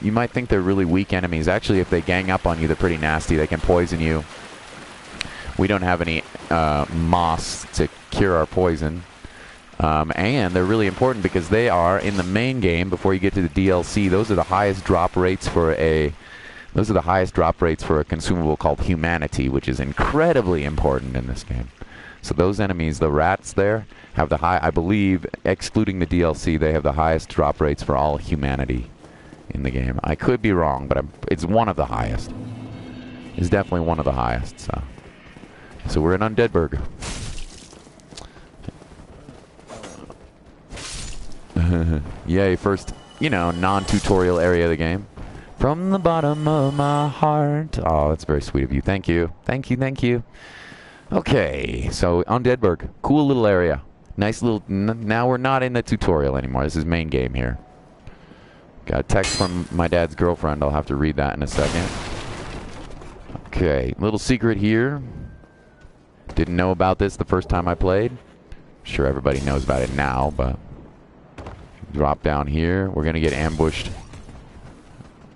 you might think they're really weak enemies. Actually, if they gang up on you, they're pretty nasty. They can poison you. We don't have any moss to cure our poison. And they're really important because they are, in the main game, before you get to the DLC, those are the highest drop rates for a consumable called Humanity, which is incredibly important in this game. So those enemies, the rats there, have the high, I believe, excluding the DLC, they have the highest drop rates for all Humanity in the game. I could be wrong, but it's one of the highest. It's definitely one of the highest, so we're in Undeadburg. Yay, first, you know, non-tutorial area of the game. From the bottom of my heart. Oh, that's very sweet of you. Thank you. Thank you, thank you. Okay, so Undeadburg, cool little area. Nice little. Now we're not in the tutorial anymore. This is main game here. Got a text from my dad's girlfriend. I'll have to read that in a second. Okay, little secret here. Didn't know about this the first time I played. Sure, everybody knows about it now, but drop down here. We're gonna get ambushed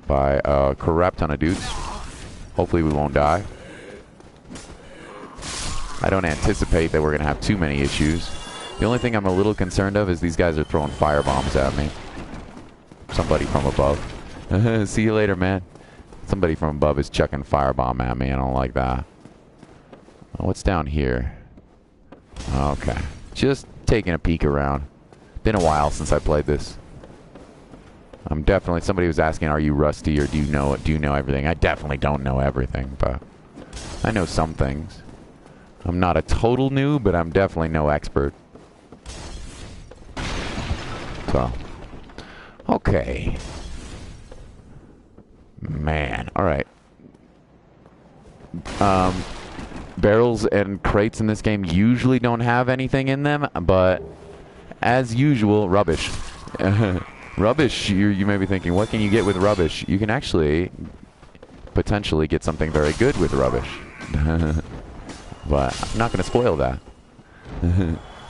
by a crap ton of dudes. Hopefully, we won't die. I don't anticipate that we're gonna have too many issues. The only thing I'm a little concerned of is these guys are throwing fire bombs at me. Somebody from above. See you later, man. Somebody from above is chucking firebomb at me. I don't like that. Oh, what's down here? Okay. Just taking a peek around. Been a while since I played this. I'm definitely... Somebody was asking, are you rusty or do you know everything? I definitely don't know everything, but I know some things. I'm not a total noob, but I'm definitely no expert. So... Okay. Man. Alright. Barrels and crates in this game usually don't have anything in them, but as usual, rubbish. Rubbish, you may be thinking, what can you get with rubbish? You can actually potentially get something very good with rubbish. But I'm not going to spoil that.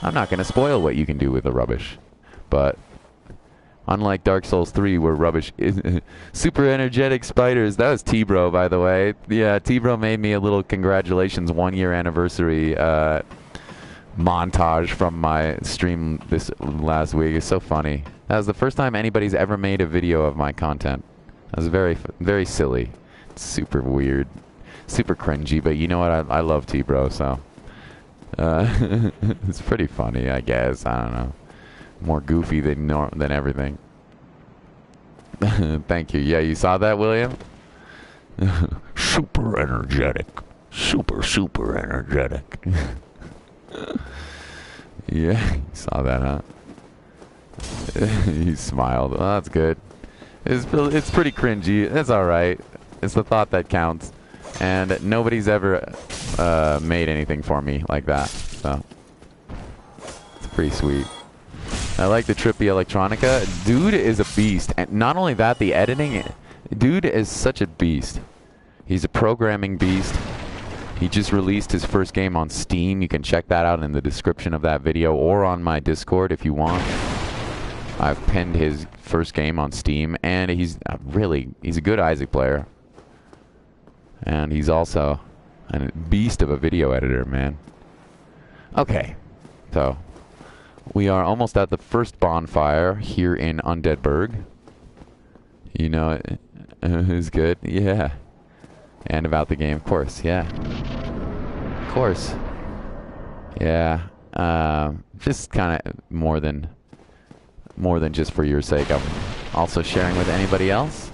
I'm not going to spoil what you can do with the rubbish. But unlike Dark Souls 3, where rubbish is super energetic spiders. That was T-Bro, by the way. Yeah, T-Bro made me a little congratulations 1-year anniversary montage from my stream this last week. It's so funny. That was the first time anybody's ever made a video of my content. That was very, very silly. It's super weird. Super cringy, but you know what? I love T-Bro, so... it's pretty funny, I guess. I don't know. More goofy than everything. Thank you. Yeah, you saw that, William? Super energetic. Super energetic. Yeah, you saw that, huh? He smiled. Oh, that's good. It's pretty cringy. That's alright. It's the thought that counts. And nobody's ever made anything for me like that. So, it's pretty sweet. I like the trippy electronica. Dude is a beast. And not only that, the editing. Dude is such a beast. He's a programming beast. He just released his first game on Steam. You can check that out in the description of that video or on my Discord if you want. I've pinned his first game on Steam. And he's a good Isaac player. And he's also a beast of a video editor, man. Okay. So... we are almost at the first bonfire here in Undeadburg. You know, who's good? Yeah. And about the game, of course. Yeah. Of course. Yeah. Just kind of more than just for your sake. I'm also sharing with anybody else.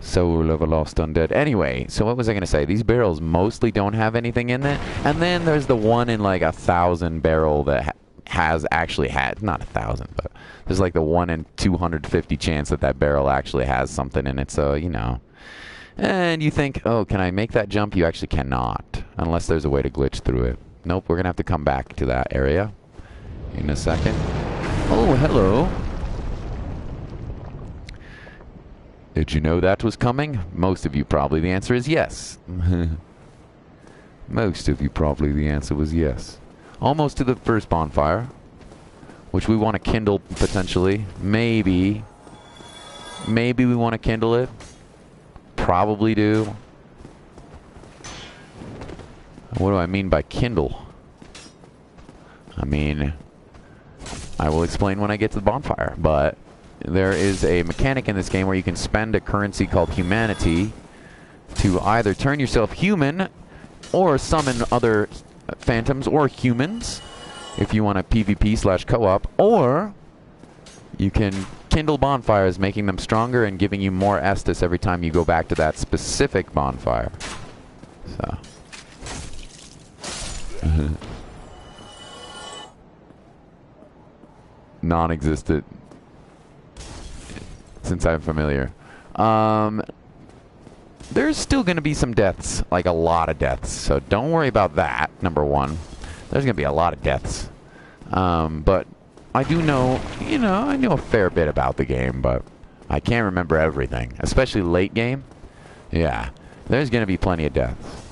Soul of a Lost Undead. Anyway, so what was I going to say? These barrels mostly don't have anything in it. And then there's the one in like 1,000 barrel that actually had, not 1,000, but there's like the 1 in 250 chance that barrel actually has something in it, so, you know. And you think, oh, can I make that jump? You actually cannot, unless there's a way to glitch through it. Nope, we're going to have to come back to that area in a second. Oh, hello. Did you know that was coming? Most of you probably. The answer is yes. Most of you probably. The answer was yes. Almost to the first bonfire, which we want to kindle potentially. Maybe we want to kindle it. Probably do. What do I mean by kindle? I mean, I will explain when I get to the bonfire, but there is a mechanic in this game where you can spend a currency called humanity to either turn yourself human or summon other phantoms or humans if you want a PvP/co-op, or you can kindle bonfires, making them stronger and giving you more Estus every time you go back to that specific bonfire. So non-existent since I'm familiar. there's still going to be some deaths, like a lot of deaths. So don't worry about that, number one. There's going to be a lot of deaths. But I do know, you know, I know a fair bit about the game, but I can't remember everything. Especially late game. Yeah, there's going to be plenty of deaths.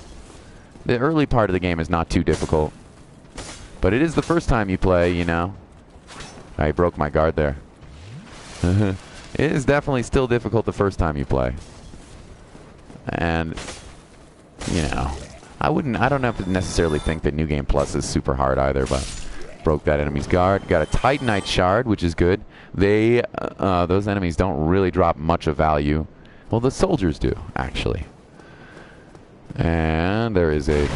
The early part of the game is not too difficult. But it is the first time you play, you know. I broke my guard there. It is definitely still difficult the first time you play. And, you know, I don't have to necessarily think that New Game Plus is super hard either, but broke that enemy's guard. Got a Titanite shard, which is good. Those enemies don't really drop much of value. Well, the soldiers do, actually. And there is a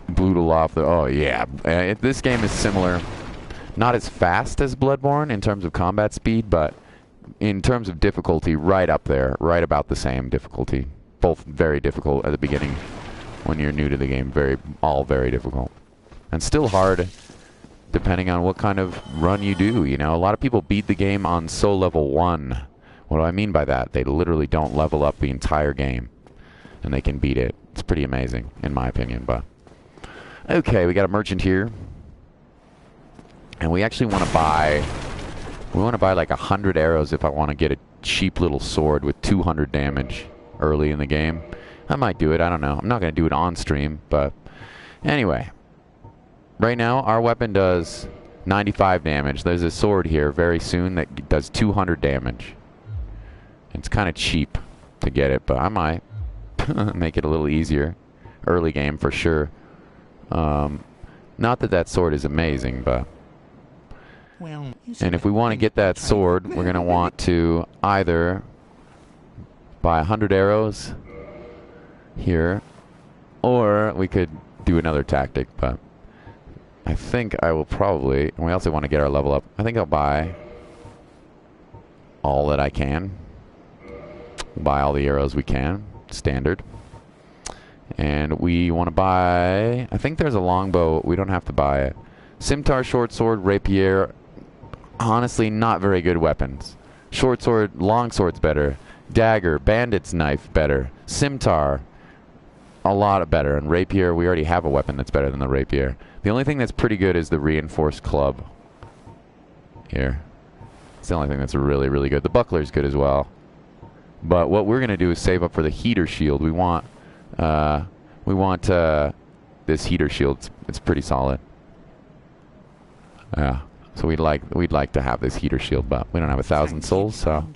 boodle off the... Oh, yeah. This game is similar. Not as fast as Bloodborne in terms of combat speed, but in terms of difficulty, right up there. Right about the same difficulty. Both very difficult at the beginning when you're new to the game. All very difficult. And still hard depending on what kind of run you do, you know. A lot of people beat the game on Soul Level 1. What do I mean by that? They literally don't level up the entire game. And they can beat it. It's pretty amazing, in my opinion, but... Okay, we got a merchant here. And we actually want to buy... We want to buy like 100 arrows if I want to get a cheap little sword with 200 damage early in the game. I might do it, I don't know. I'm not going to do it on stream, but... Anyway. Right now, our weapon does 95 damage. There's a sword here very soon that does 200 damage. It's kind of cheap to get it, but I might. Make it a little easier. Early game for sure. Not that that sword is amazing, but... And if we want to get that sword, we're going to want to either buy 100 arrows here, or we could do another tactic, but I think I will probably... We also want to get our level up. I think I'll buy all that I can. Buy all the arrows we can. Standard. And we want to buy... I think there's a longbow. We don't have to buy it. Scimitar, short sword, rapier. Honestly, not very good weapons. Short sword, long sword's better. Dagger, bandit's knife, better. Scimitar, a lot better. And rapier, we already have a weapon that's better than the rapier. The only thing that's pretty good is the reinforced club. Here. It's the only thing that's really, really good. The buckler's good as well. But what we're going to do is save up for the heater shield. We want this heater shield. It's pretty solid. Yeah. So we'd like to have this heater shield, but we don't have 1,000 souls, so...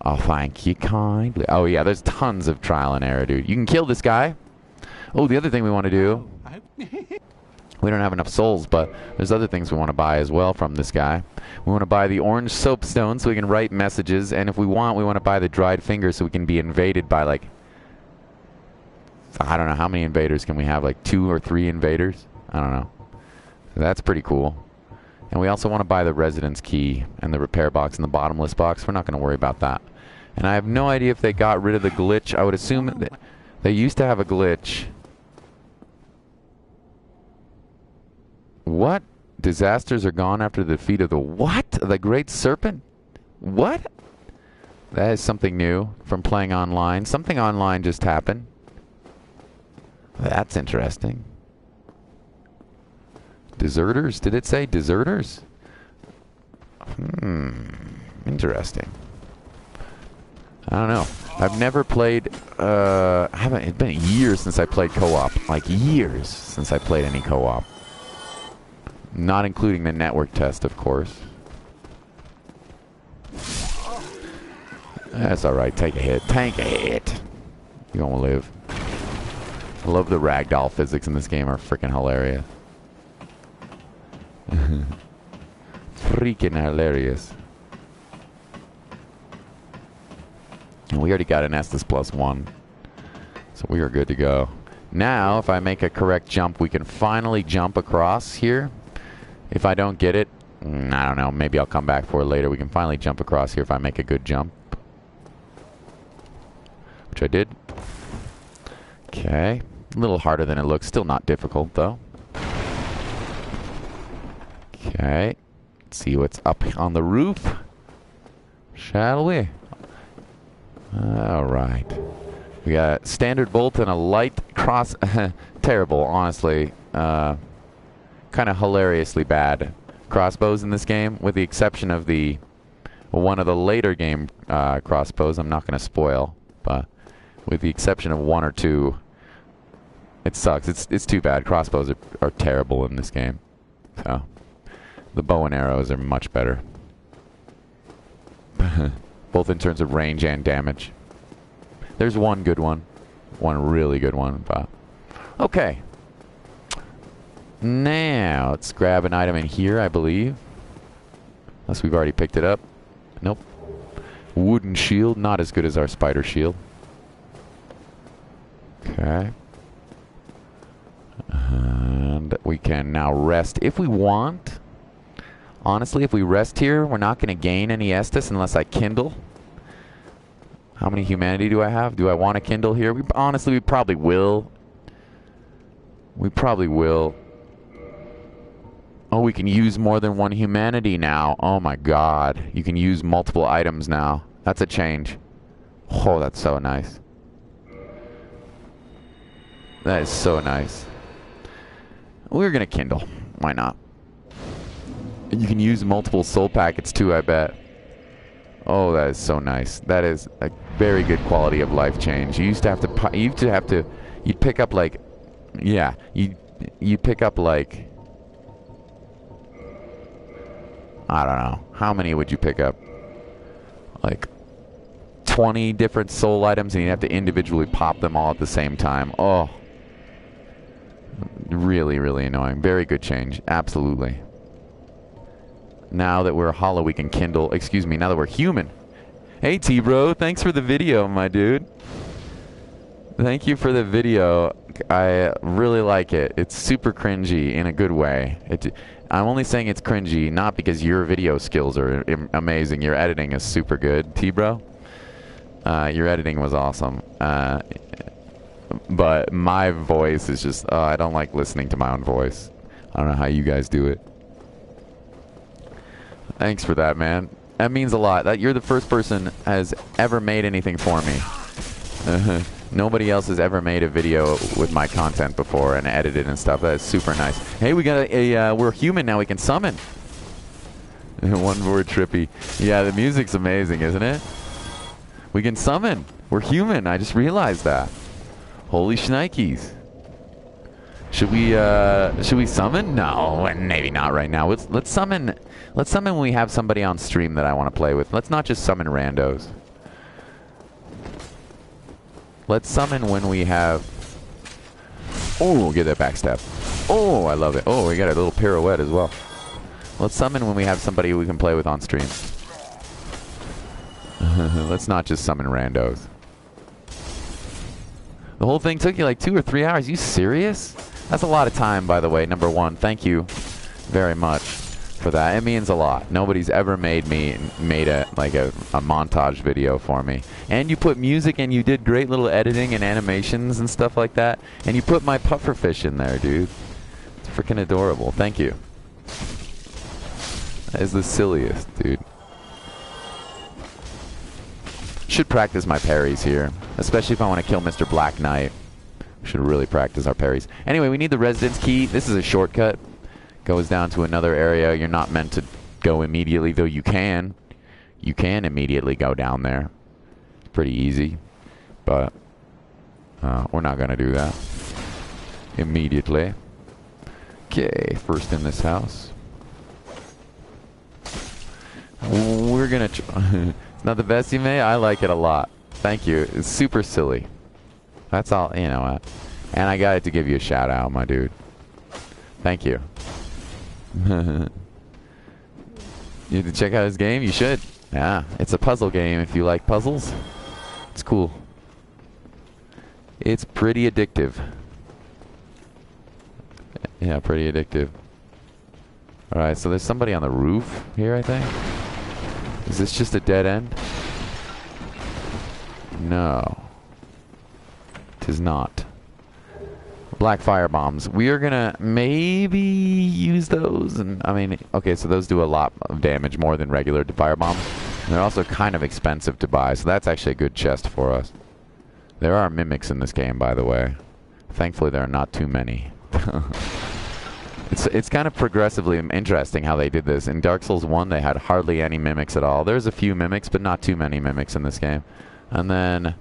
Oh, thank you kindly. Oh, yeah, there's tons of trial and error, dude. You can kill this guy. Oh, the other thing we want to do... We don't have enough souls, but there's other things we want to buy as well from this guy. We want to buy the orange soapstone so we can write messages, and if we want to buy the dried finger so we can be invaded by, like... I don't know, how many invaders can we have? Like 2 or 3 invaders? I don't know. So that's pretty cool. And we also want to buy the residence key and the repair box and the bottomless box. We're not going to worry about that. And I have no idea if they got rid of the glitch. I would assume that they used to have a glitch. What? Disasters are gone after the defeat of the what? The Great Serpent? What? That is something new from playing online. Something online just happened. That's interesting. Deserters? Did it say deserters? Interesting. I don't know. I've never played, it's been years since I played co-op. Like years since I played any co-op. Not including the network test, of course. That's alright. Take a hit. Take a hit. You won't live. I love the ragdoll physics in this game. Are freaking hilarious. Freaking hilarious. And we already got an Estus +1. So we are good to go. Now, if I make a correct jump, we can finally jump across here. If I don't get it, I don't know. Maybe I'll come back for it later. We can finally jump across here if I make a good jump. Which I did. Okay. A little harder than it looks. Still not difficult, though. Okay. Let's see what's up on the roof. Shall we? Alright. We got a standard bolt and a light cross. Terrible, honestly. Kind of hilariously bad crossbows in this game, with the exception of the one of the later game crossbows. I'm not going to spoil, but with the exception of one or two, it sucks. It's too bad. Crossbows are terrible in this game. So the bow and arrows are much better, both in terms of range and damage. There's one good one, one really good one. But okay. Now, let's grab an item in here, I believe. Unless we've already picked it up. Nope. Wooden shield, not as good as our spider shield. Okay. And we can now rest if we want. Honestly, if we rest here, we're not going to gain any Estus unless I kindle. How many humanity do I have? Do I want to kindle here? Honestly, we probably will. We probably will. Oh, we can use more than one humanity now. Oh my god. You can use multiple items now. That's a change. Oh, that's so nice. That is so nice. We're gonna kindle. Why not? You can use multiple soul packets too, I bet. Oh, that is so nice. That is a very good quality of life change. You used to have to, you'd pick up like, yeah, you'd pick up like, I don't know. How many would you pick up? Like 20 different soul items, and you'd have to individually pop them all at the same time. Oh. Really, really annoying. Very good change. Absolutely. Now that we're hollow, we can kindle. Excuse me, now that we're human. Hey, T-Bro. Thanks for the video, my dude. Thank you for the video. I really like it. It's super cringy in a good way. I'm only saying it's cringy, not because your video skills are amazing. Your editing is super good, T-Bro. Your editing was awesome. But my voice is just, I don't like listening to my own voice. I don't know how you guys do it. Thanks for that, man. That means a lot. That you're the first person has ever made anything for me. Nobody else has ever made a video with my content before and edited and stuff. That is super nice. Hey, we got we're human now. We can summon. One word trippy. Yeah, the music's amazing, isn't it? We can summon. We're human. I just realized that. Holy shnikes. Should we summon? No, maybe not right now. Let's summon. Let's summon when we have somebody on stream that I want to play with. Let's not just summon randos. Let's summon when we have... Oh, get that backstab. Oh, I love it. Oh, we got a little pirouette as well. Let's summon when we have somebody we can play with on stream. Let's not just summon randos. The whole thing took you like 2 or 3 hours. You serious? That's a lot of time, by the way. Number one, thank you very much for that. It means a lot. Nobody's ever made a montage video for me. And you put music, and you did great little editing and animations and stuff like that. And you put my pufferfish in there, dude. It's freaking adorable. Thank you. That is the silliest, dude. Should practice my parries here, especially if I want to kill Mr. Black Knight. Should really practice our parries. Anyway, we need the residence key. This is a shortcut. Goes down to another area. You're not meant to go immediately, though you can. You can immediately go down there. It's pretty easy. But we're not going to do that immediately. Okay, first in this house. We're going to... It's not the best you made? I like it a lot. Thank you. It's super silly. That's all, you know. And I got it to give you a shout out, my dude. Thank you. You need to check out his game? You should. Yeah, it's a puzzle game if you like puzzles. It's cool. It's pretty addictive. Yeah, pretty addictive. Alright, so there's somebody on the roof here, I think. Is this just a dead end? No. It is not. Black fire bombs. We are gonna maybe use those, and I mean, okay, so those do a lot of damage, more than regular fire bombs. They're also kind of expensive to buy, so that's actually a good chest for us. There are mimics in this game, by the way. Thankfully, there are not too many. It's kind of progressively interesting how they did this. In Dark Souls 1, they had hardly any mimics at all. There's a few mimics, but not too many mimics in this game. And then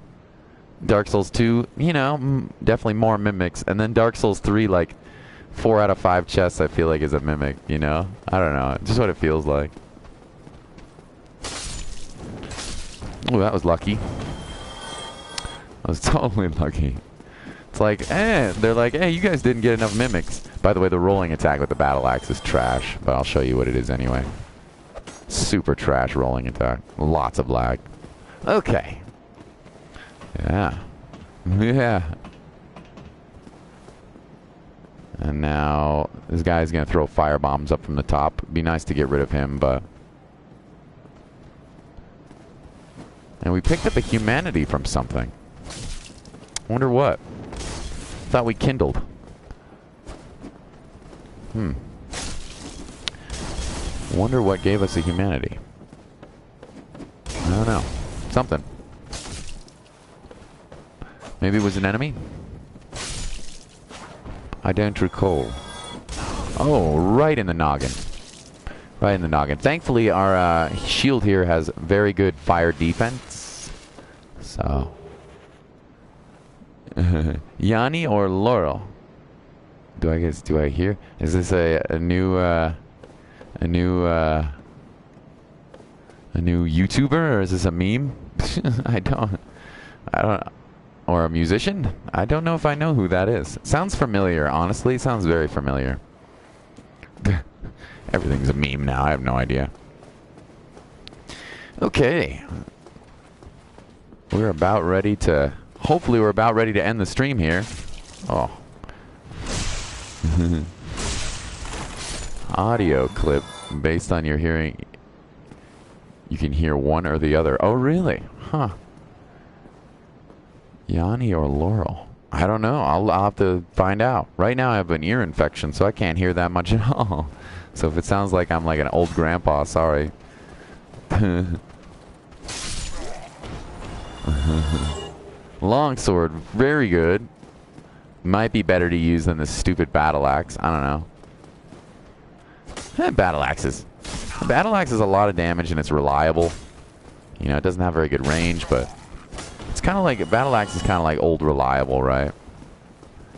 Dark Souls 2, you know, definitely more mimics. And then Dark Souls 3, like, 4 out of 5 chests I feel like is a mimic, you know? I don't know. Just what it feels like. Ooh, that was lucky. I was totally lucky. It's like, they're like, hey, you guys didn't get enough mimics. By the way, the rolling attack with the battle axe is trash, but I'll show you what it is anyway. Super trash rolling attack. Lots of lag. Okay. Yeah. Yeah. And now this guy's going to throw fire bombs up from the top. It'd be nice to get rid of him, but... And we picked up a humanity from something. Wonder what. Thought we kindled. Wonder what gave us a humanity. I don't know. Something. Maybe it was an enemy? I don't recall. Oh, right in the noggin. Right in the noggin. Thankfully, our shield here has very good fire defense. So... Yanni or Laurel? Do I hear? Is this a new YouTuber, or is this a meme? I don't, or a musician? I don't know if I know who that is. Sounds familiar, honestly. It sounds very familiar. Everything's a meme now. I have no idea. Okay. We're about ready to... Hopefully we're about ready to end the stream here. Oh. Audio clip based on your hearing. You can hear one or the other. Oh, really? Huh. Yanni or Laurel? I don't know. I'll have to find out. Right now I have an ear infection, so I can't hear that much at all. So if it sounds like I'm like an old grandpa, sorry. Longsword, very good. Might be better to use than the stupid battle axe. I don't know. Battle axes. Battle axe is a lot of damage and it's reliable. You know, it doesn't have very good range, but it's kind of like battle axe is kind of like old reliable, right?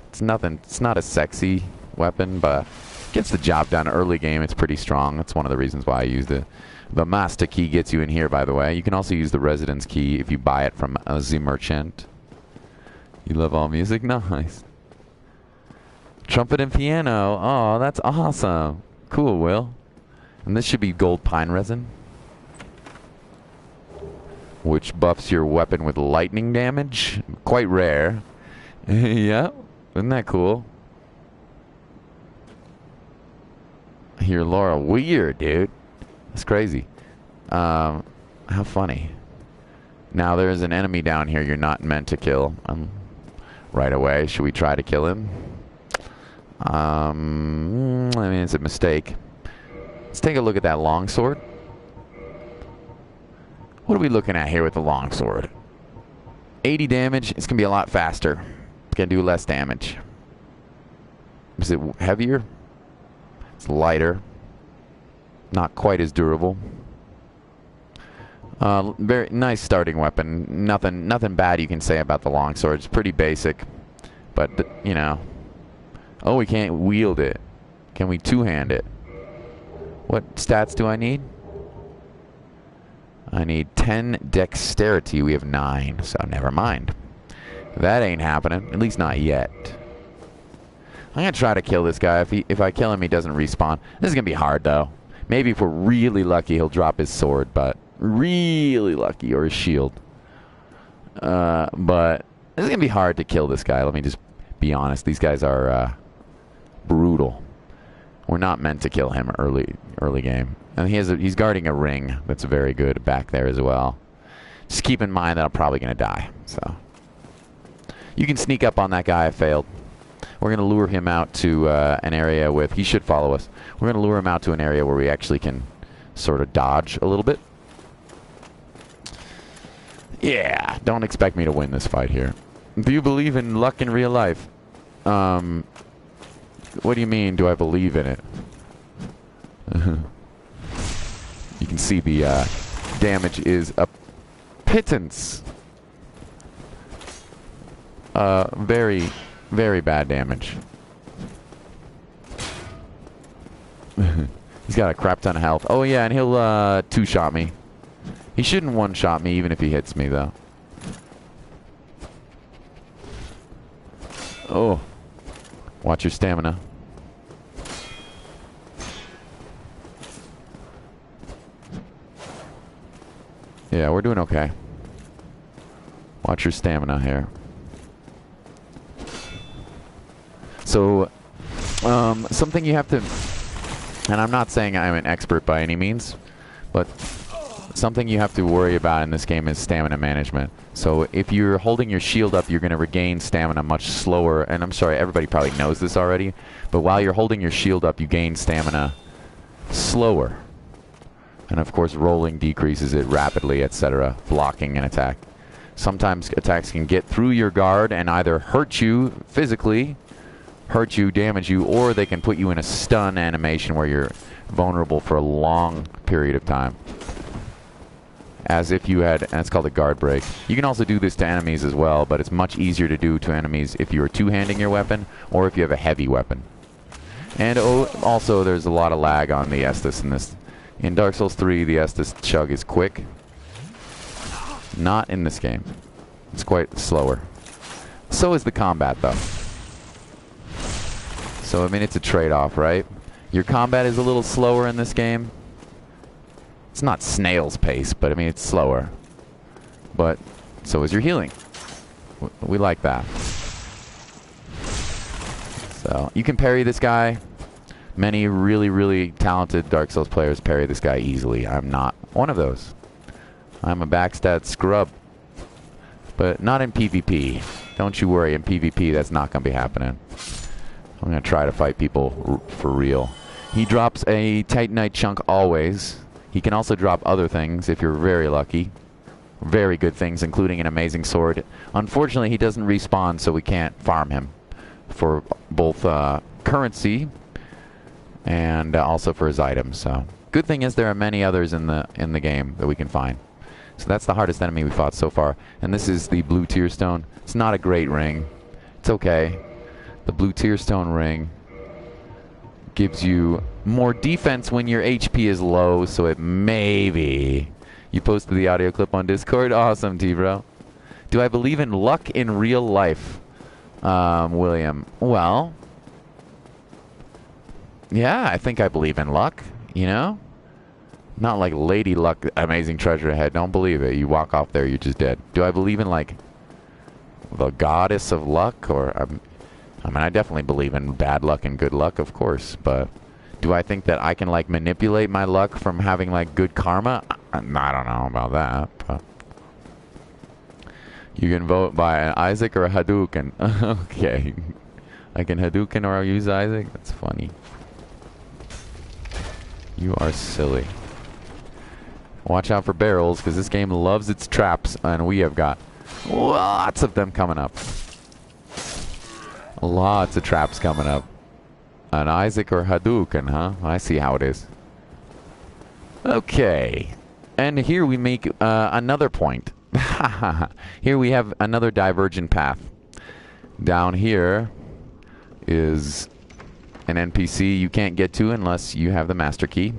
It's nothing. It's not a sexy weapon, but gets the job done early game. It's pretty strong. That's one of the reasons why I used it. The master key gets you in here, by the way. You can also use the residence key if you buy it from the merchant. You love all music? Nice. Trumpet and piano. Oh, that's awesome. Cool, Will. And this should be gold pine resin, which buffs your weapon with lightning damage. Quite rare. Yeah. Isn't that cool? Here, Laura. Weird, dude. That's crazy. How funny. Now there's an enemy down here you're not meant to kill. Right away. Should we try to kill him? I mean, it's a mistake. Let's take a look at that longsword. What are we looking at here with the longsword? 80 damage. It's going to be a lot faster. It's going to do less damage. Is it heavier? It's lighter. Not quite as durable. Very nice starting weapon. Nothing bad you can say about the longsword. It's pretty basic, but you know. Oh, we can't wield it. Can we two-hand it? What stats do I need? I need 10 dexterity. We have 9, so never mind. That ain't happening. At least not yet. I'm gonna try to kill this guy. If I kill him, he doesn't respawn. This is gonna be hard though. Maybe if we're really lucky, he'll drop his sword, but really lucky, or his shield. But this is gonna be hard to kill this guy. Let me just be honest. These guys are brutal. We're not meant to kill him early game. And he's guarding a ring that's very good back there as well. Just keep in mind that I'm probably gonna die. So you can sneak up on that guy. I failed. We're going to lure him out to an area with... He should follow us. We're going to lure him out to an area where we actually can sort of dodge a little bit. Yeah, don't expect me to win this fight here. Do you believe in luck in real life? What do you mean, do I believe in it? You can see the damage is a pittance. Very, very bad damage. He's got a crap ton of health. Oh yeah, and he'll two-shot me. He shouldn't one-shot me even if he hits me, though. Oh. Watch your stamina. Yeah, we're doing okay. Watch your stamina here. So, something you have to... And I'm not saying I'm an expert by any means, but something you have to worry about in this game is stamina management. So if you're holding your shield up, you're going to regain stamina much slower. And I'm sorry, everybody probably knows this already, but while you're holding your shield up, you gain stamina slower. And of course, rolling decreases it rapidly, etc., blocking an attack. Sometimes attacks can get through your guard and either hurt you physically, hurt you, damage you, or they can put you in a stun animation where you're vulnerable for a long period of time. As if you had, and it's called a guard break. You can also do this to enemies as well, but it's much easier to do to enemies if you are two-handing your weapon, or if you have a heavy weapon. And also, there's a lot of lag on the Estus in this. In Dark Souls 3, the Estus chug is quick. Not in this game. It's quite slower. So is the combat, though. So, I mean, it's a trade-off, right? Your combat is a little slower in this game. It's not snail's pace, but, I mean, it's slower. But, so is your healing. We like that. So, you can parry this guy. Many really, really talented Dark Souls players parry this guy easily. I'm not one of those. I'm a backstat scrub. But not in PvP. Don't you worry, in PvP that's not going to be happening. I'm going to try to fight people for real. He drops a Titanite chunk always. He can also drop other things if you're very lucky. Very good things, including an amazing sword. Unfortunately, he doesn't respawn, so we can't farm him for both currency and also for his items. So, good thing is there are many others in the game that we can find. So that's the hardest enemy we fought so far. And this is the blue tear stone. It's not a great ring. It's okay. The blue tear stone ring gives you more defense when your HP is low, so it maybe... You posted the audio clip on Discord? Awesome, T-Bro. Do I believe in luck in real life? William. Well... Yeah, I think I believe in luck, you know? Not like Lady Luck, amazing treasure ahead. Don't believe it. You walk off there, you're just dead. Do I believe in, like, the goddess of luck? Or... I mean, I definitely believe in bad luck and good luck, of course, but do I think that I can, like, manipulate my luck from having, like, good karma? I don't know about that, but... You can vote by an Isaac or a Hadouken. Okay. I can Hadouken or I'll use Isaac? That's funny. You are silly. Watch out for barrels, because this game loves its traps, and we have got lots of them coming up. Lots of traps coming up. An Isaac or Hadouken, huh? I see how it is. Okay. And here we make another point. Here we have another divergent path. Down here is an NPC you can't get to unless you have the master key.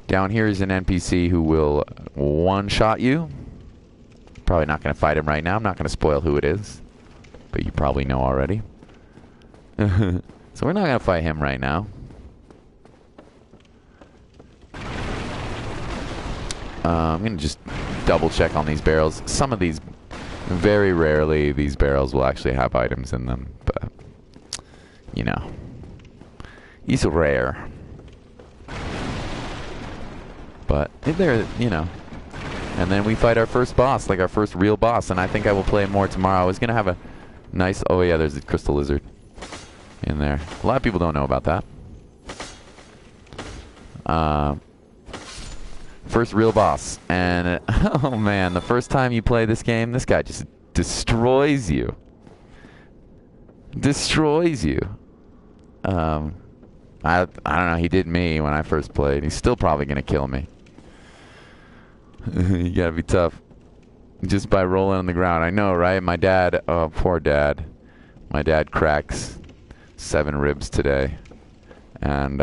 Down here is an NPC who will one-shot you. Probably not going to fight him right now. I'm not going to spoil who it is. But you probably know already. So we're not going to fight him right now. I'm going to just double check on these barrels. Some of these, very rarely, these barrels will actually have items in them. But, you know, it's rare. But if they're, you know. And then we fight our first boss, like our first real boss. And I think I will play more tomorrow. I was going to have a nice... Oh, yeah, there's the crystal lizard in there. A lot of people don't know about that. First real boss. And, oh man, the first time you play this game, this guy just destroys you. Destroys you. I don't know, he did me when I first played. He's still probably gonna kill me. You gotta be tough. Just by rolling on the ground. I know, right? My dad, oh, poor dad. My dad cracks 7 ribs today. And,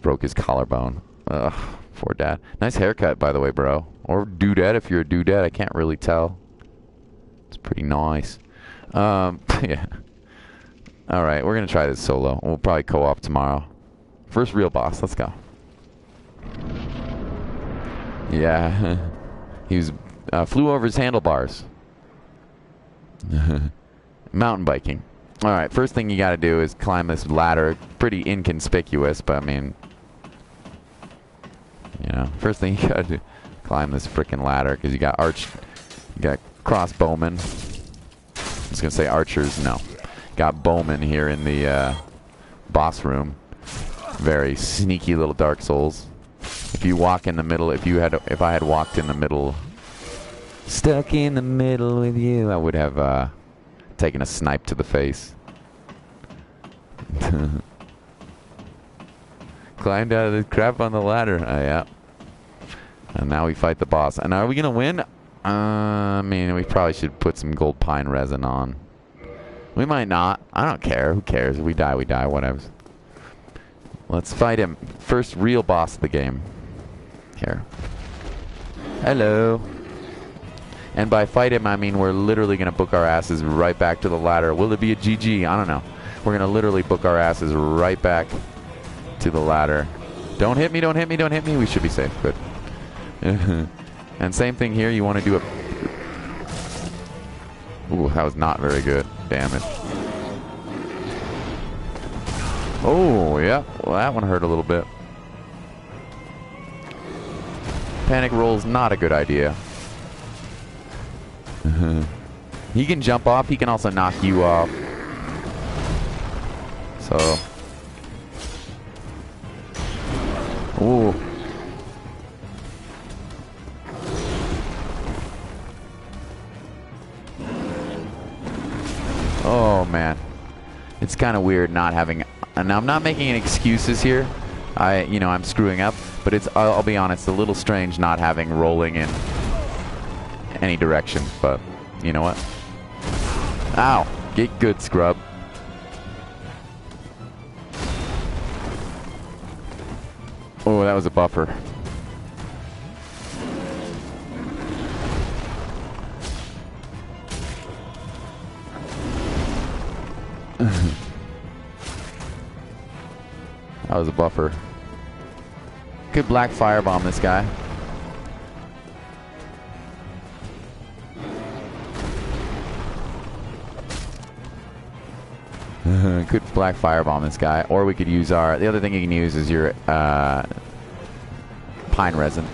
broke his collarbone. Ugh, poor dad. Nice haircut, by the way, bro. Or dudette, if you're a dudette. I can't really tell. It's pretty nice. Yeah. Alright, we're gonna try this solo. We'll probably co-op tomorrow. First real boss, let's go. Yeah. He was, flew over his handlebars. Mountain biking. Alright, first thing you gotta do is climb this ladder. Pretty inconspicuous, but I mean... You know, first thing you gotta do, climb this frickin' ladder, because you got you got crossbowmen. I was gonna say archers, no. Got bowmen here in the boss room. Very sneaky little Dark Souls. If you walk in the middle, if I had walked in the middle, stuck in the middle with you, I would have taken a snipe to the face. Climbed out of the crap on the ladder. Oh, yeah. And now we fight the boss. And are we gonna win? I mean, we probably should put some gold pine resin on. We might not. I don't care. Who cares? We die, whatever. Let's fight him. First real boss of the game. Here. Hello. And by fight him, I mean we're literally going to book our asses right back to the ladder. Will it be a GG? I don't know. We're going to literally book our asses right back to the ladder. Don't hit me, don't hit me, don't hit me. We should be safe. Good. And same thing here. You want to do a... Ooh, that was not very good. Damage. Oh, yeah. Well, that one hurt a little bit. Panic roll's not a good idea. He can jump off. He can also knock you off. So. Ooh. Oh, man. It's kind of weird not having... And I'm not making any excuses here. I'm screwing up. But I'll be honest, a little strange not having rolling in any direction. But, you know what? Ow. Get good, scrub. Oh, that was a buffer. That was a buffer. Could black firebomb this guy. Could black firebomb this guy, or we could use our... The other thing you can use is your pine resin.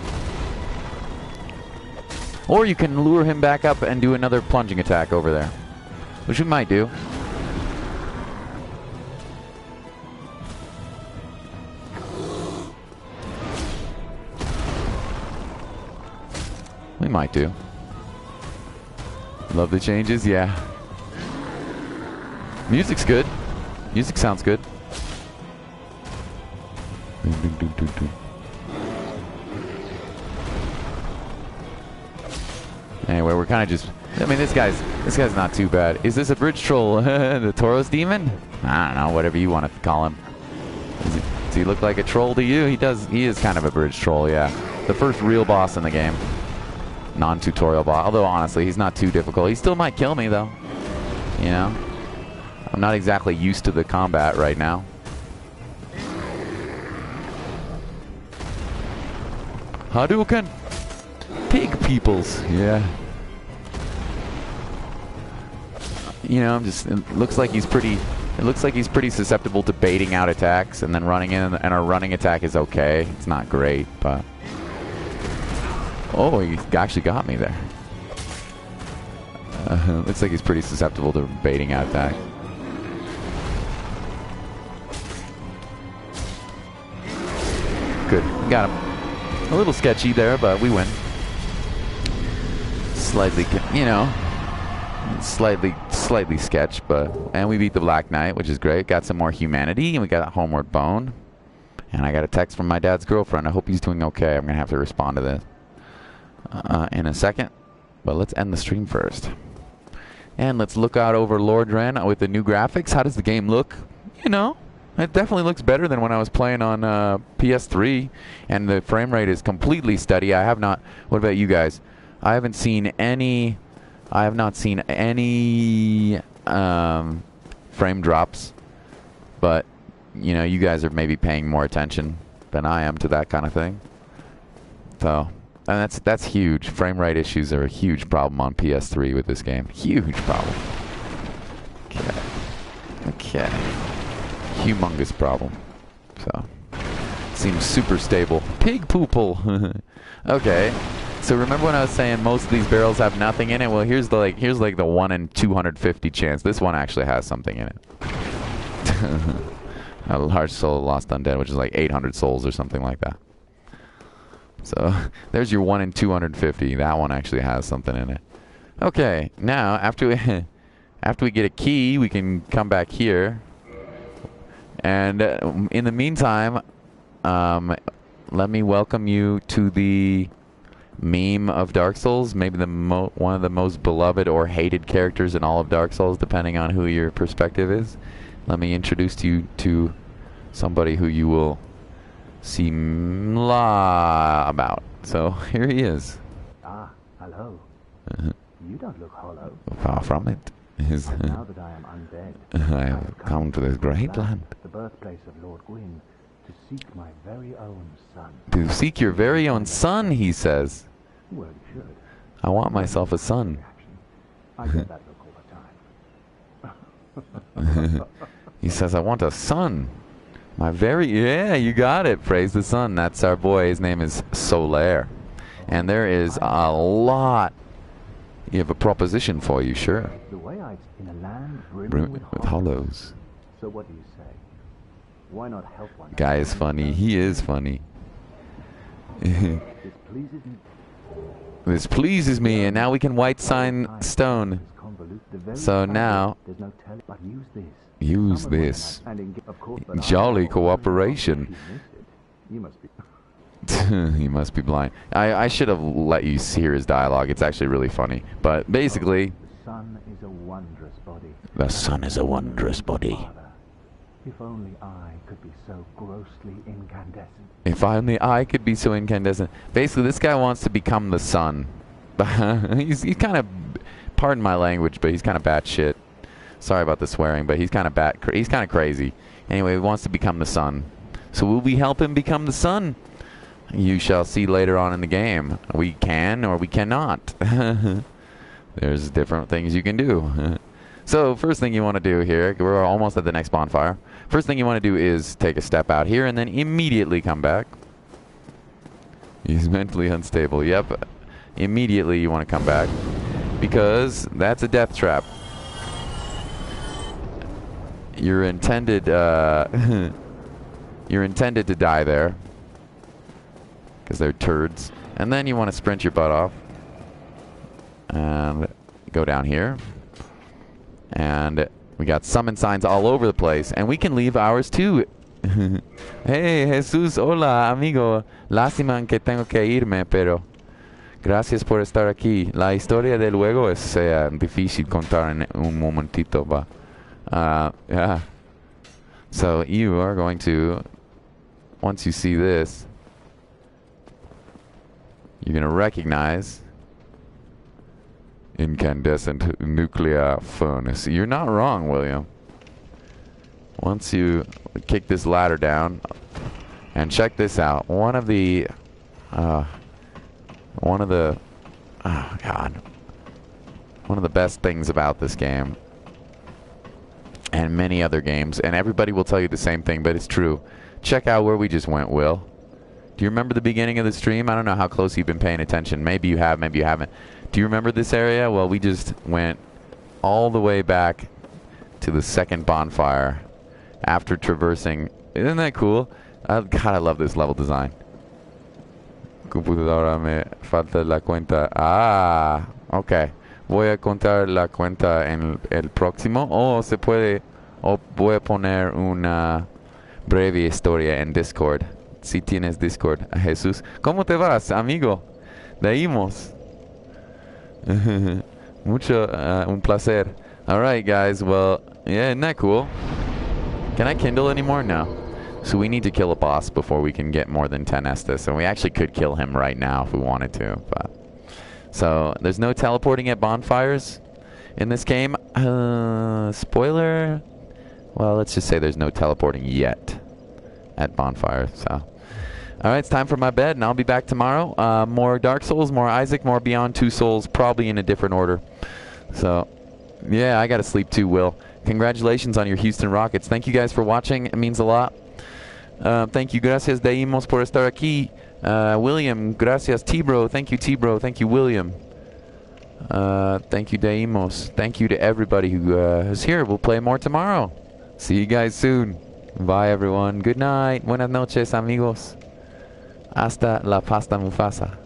Or you can lure him back up and do another plunging attack over there, which we might do. We might do. Love the changes, yeah. Music's good. Music sounds good. Anyway, we're kind of just... I mean, this guy's not too bad. Is this a bridge troll? The Tauros demon? I don't know, whatever you want to call him. Does he look like a troll to you? He does. He is kind of a bridge troll, yeah. The first real boss in the game. Non-tutorial boss. Although, honestly, he's not too difficult. He still might kill me, though. You know? I'm not exactly used to the combat right now. Hadouken! Pig peoples! Yeah. You know, it looks like he's pretty susceptible to baiting out attacks and then running in, and our running attack is okay. It's not great, but... Oh, he actually got me there. Looks like he's pretty susceptible to baiting out attack. Good. Got him. A little sketchy there, but we win. Slightly, you know, slightly sketch, and we beat the Black Knight, which is great. Got some more humanity, and we got a Homeward Bone. And I got a text from my dad's girlfriend. I hope he's doing okay. I'm gonna have to respond to this in a second, but let's end the stream first. And let's look out over Lord Ren with the new graphics. How does the game look? You know, it definitely looks better than when I was playing on PS3, and the frame rate is completely steady. I have not. What about you guys? I haven't seen any. I have not seen any frame drops, but you know, you guys are maybe paying more attention than I am to that kind of thing. So, and that's huge. Frame rate issues are a huge problem on PS3 with this game. Huge problem. Okay. Humongous problem. So, seems super stable. Pig poople. Okay. So remember when I was saying most of these barrels have nothing in it? Well, here's like the 1 in 250 chance. This one actually has something in it. A large soul lost undead, which is like 800 souls or something like that. So there's your 1 in 250. That one actually has something in it. Okay, now after we get a key, we can come back here. And in the meantime, let me welcome you to the meme of Dark Souls, maybe the one of the most beloved or hated characters in all of Dark Souls, depending on who your perspective is. Let me introduce you to somebody who you will see about. So here he is.
Ah, hello. You don't look hollow.
Far from it.
Now that I am undead,
I have come to this great land.
The birthplace of Lord Gwyn, to seek my very own son.
To seek your very own son, he says.
Well, you should.
I want myself a son.
I get that look all the time.
He says, I want a son. Yeah, you got it. Praise the sun. That's our boy. His name is Solaire. And there is a lot. You have a proposition for you, sure.
The way I in a land brimming with
hollows.
So what do you say? Why not help one?
Guy is funny. He is funny. This pleases me, and now we can white sign stone. So now, use this. Jolly cooperation. He must be blind. I should have let you hear his dialogue. It's actually really funny. But basically,
the sun is a wondrous body.
The sun is a wondrous body.
If only I could be so grossly incandescent.
If only I could be so incandescent. Basically, this guy wants to become the sun. he's kind of, pardon my language, but he's kind of batshit. Sorry about the swearing, but he's kind of he's kind of crazy. Anyway, he wants to become the sun. So will we help him become the sun? You shall see later on in the game. We can or we cannot. There's different things you can do. So first thing you want to do here, we're almost at the next bonfire. First thing you want to do is take a step out here and then immediately come back. He's mentally unstable. Yep. Immediately you want to come back because that's a death trap. You're intended you're intended to die there because they're turds. And then you want to sprint your butt off and go down here. And we got summon signs all over the place. And we can leave ours too. Hey, Jesus, hola, amigo. Lástima que tengo que irme, pero gracias por estar aquí. La historia del juego es difícil contar en un momentito, va. Yeah. So you are going to, once you see this, you're going to recognize incandescent nuclear furnace. You're not wrong, William. Once you kick this ladder down, and check this out. One of the best things about this game, and many other games, and everybody will tell you the same thing, but it's true. Check out where we just went, Will. Do you remember the beginning of the stream? I don't know how close you've been paying attention. Maybe you have, maybe you haven't. Do you remember this area? Well, we just went all the way back to the second bonfire after traversing. Isn't that cool? God, I love this level design. computadora me falta la cuenta. Ah, ok. Voy a contar la cuenta en el próximo. O se puede... O voy a poner una breve historia en Discord. Si tienes Discord. A Jesús. ¿Cómo te vas, amigo? Deimos. Mucho, un placer. Alright, guys. Well, yeah, isn't that cool? Can I kindle anymore? No. So we need to kill a boss before we can get more than 10 Estus. And we actually could kill him right now if we wanted to. But so, there's no teleporting at bonfires in this game. Spoiler? Well, let's just say there's no teleporting yet at bonfires. So, alright, it's time for my bed, and I'll be back tomorrow. More Dark Souls, more Isaac, more Beyond Two Souls, probably in a different order. So, yeah, I gotta sleep too, Will. Congratulations on your Houston Rockets. Thank you guys for watching. It means a lot. Thank you. Gracias, Deimos, por estar aquí. William, gracias, T-Bro. Thank you, T-Bro. Thank you, William. Thank you, Deimos. Thank you to everybody who is here. We'll play more tomorrow. See you guys soon. Bye, everyone. Good night. Buenas noches, amigos. Hasta la pasta Mufasa.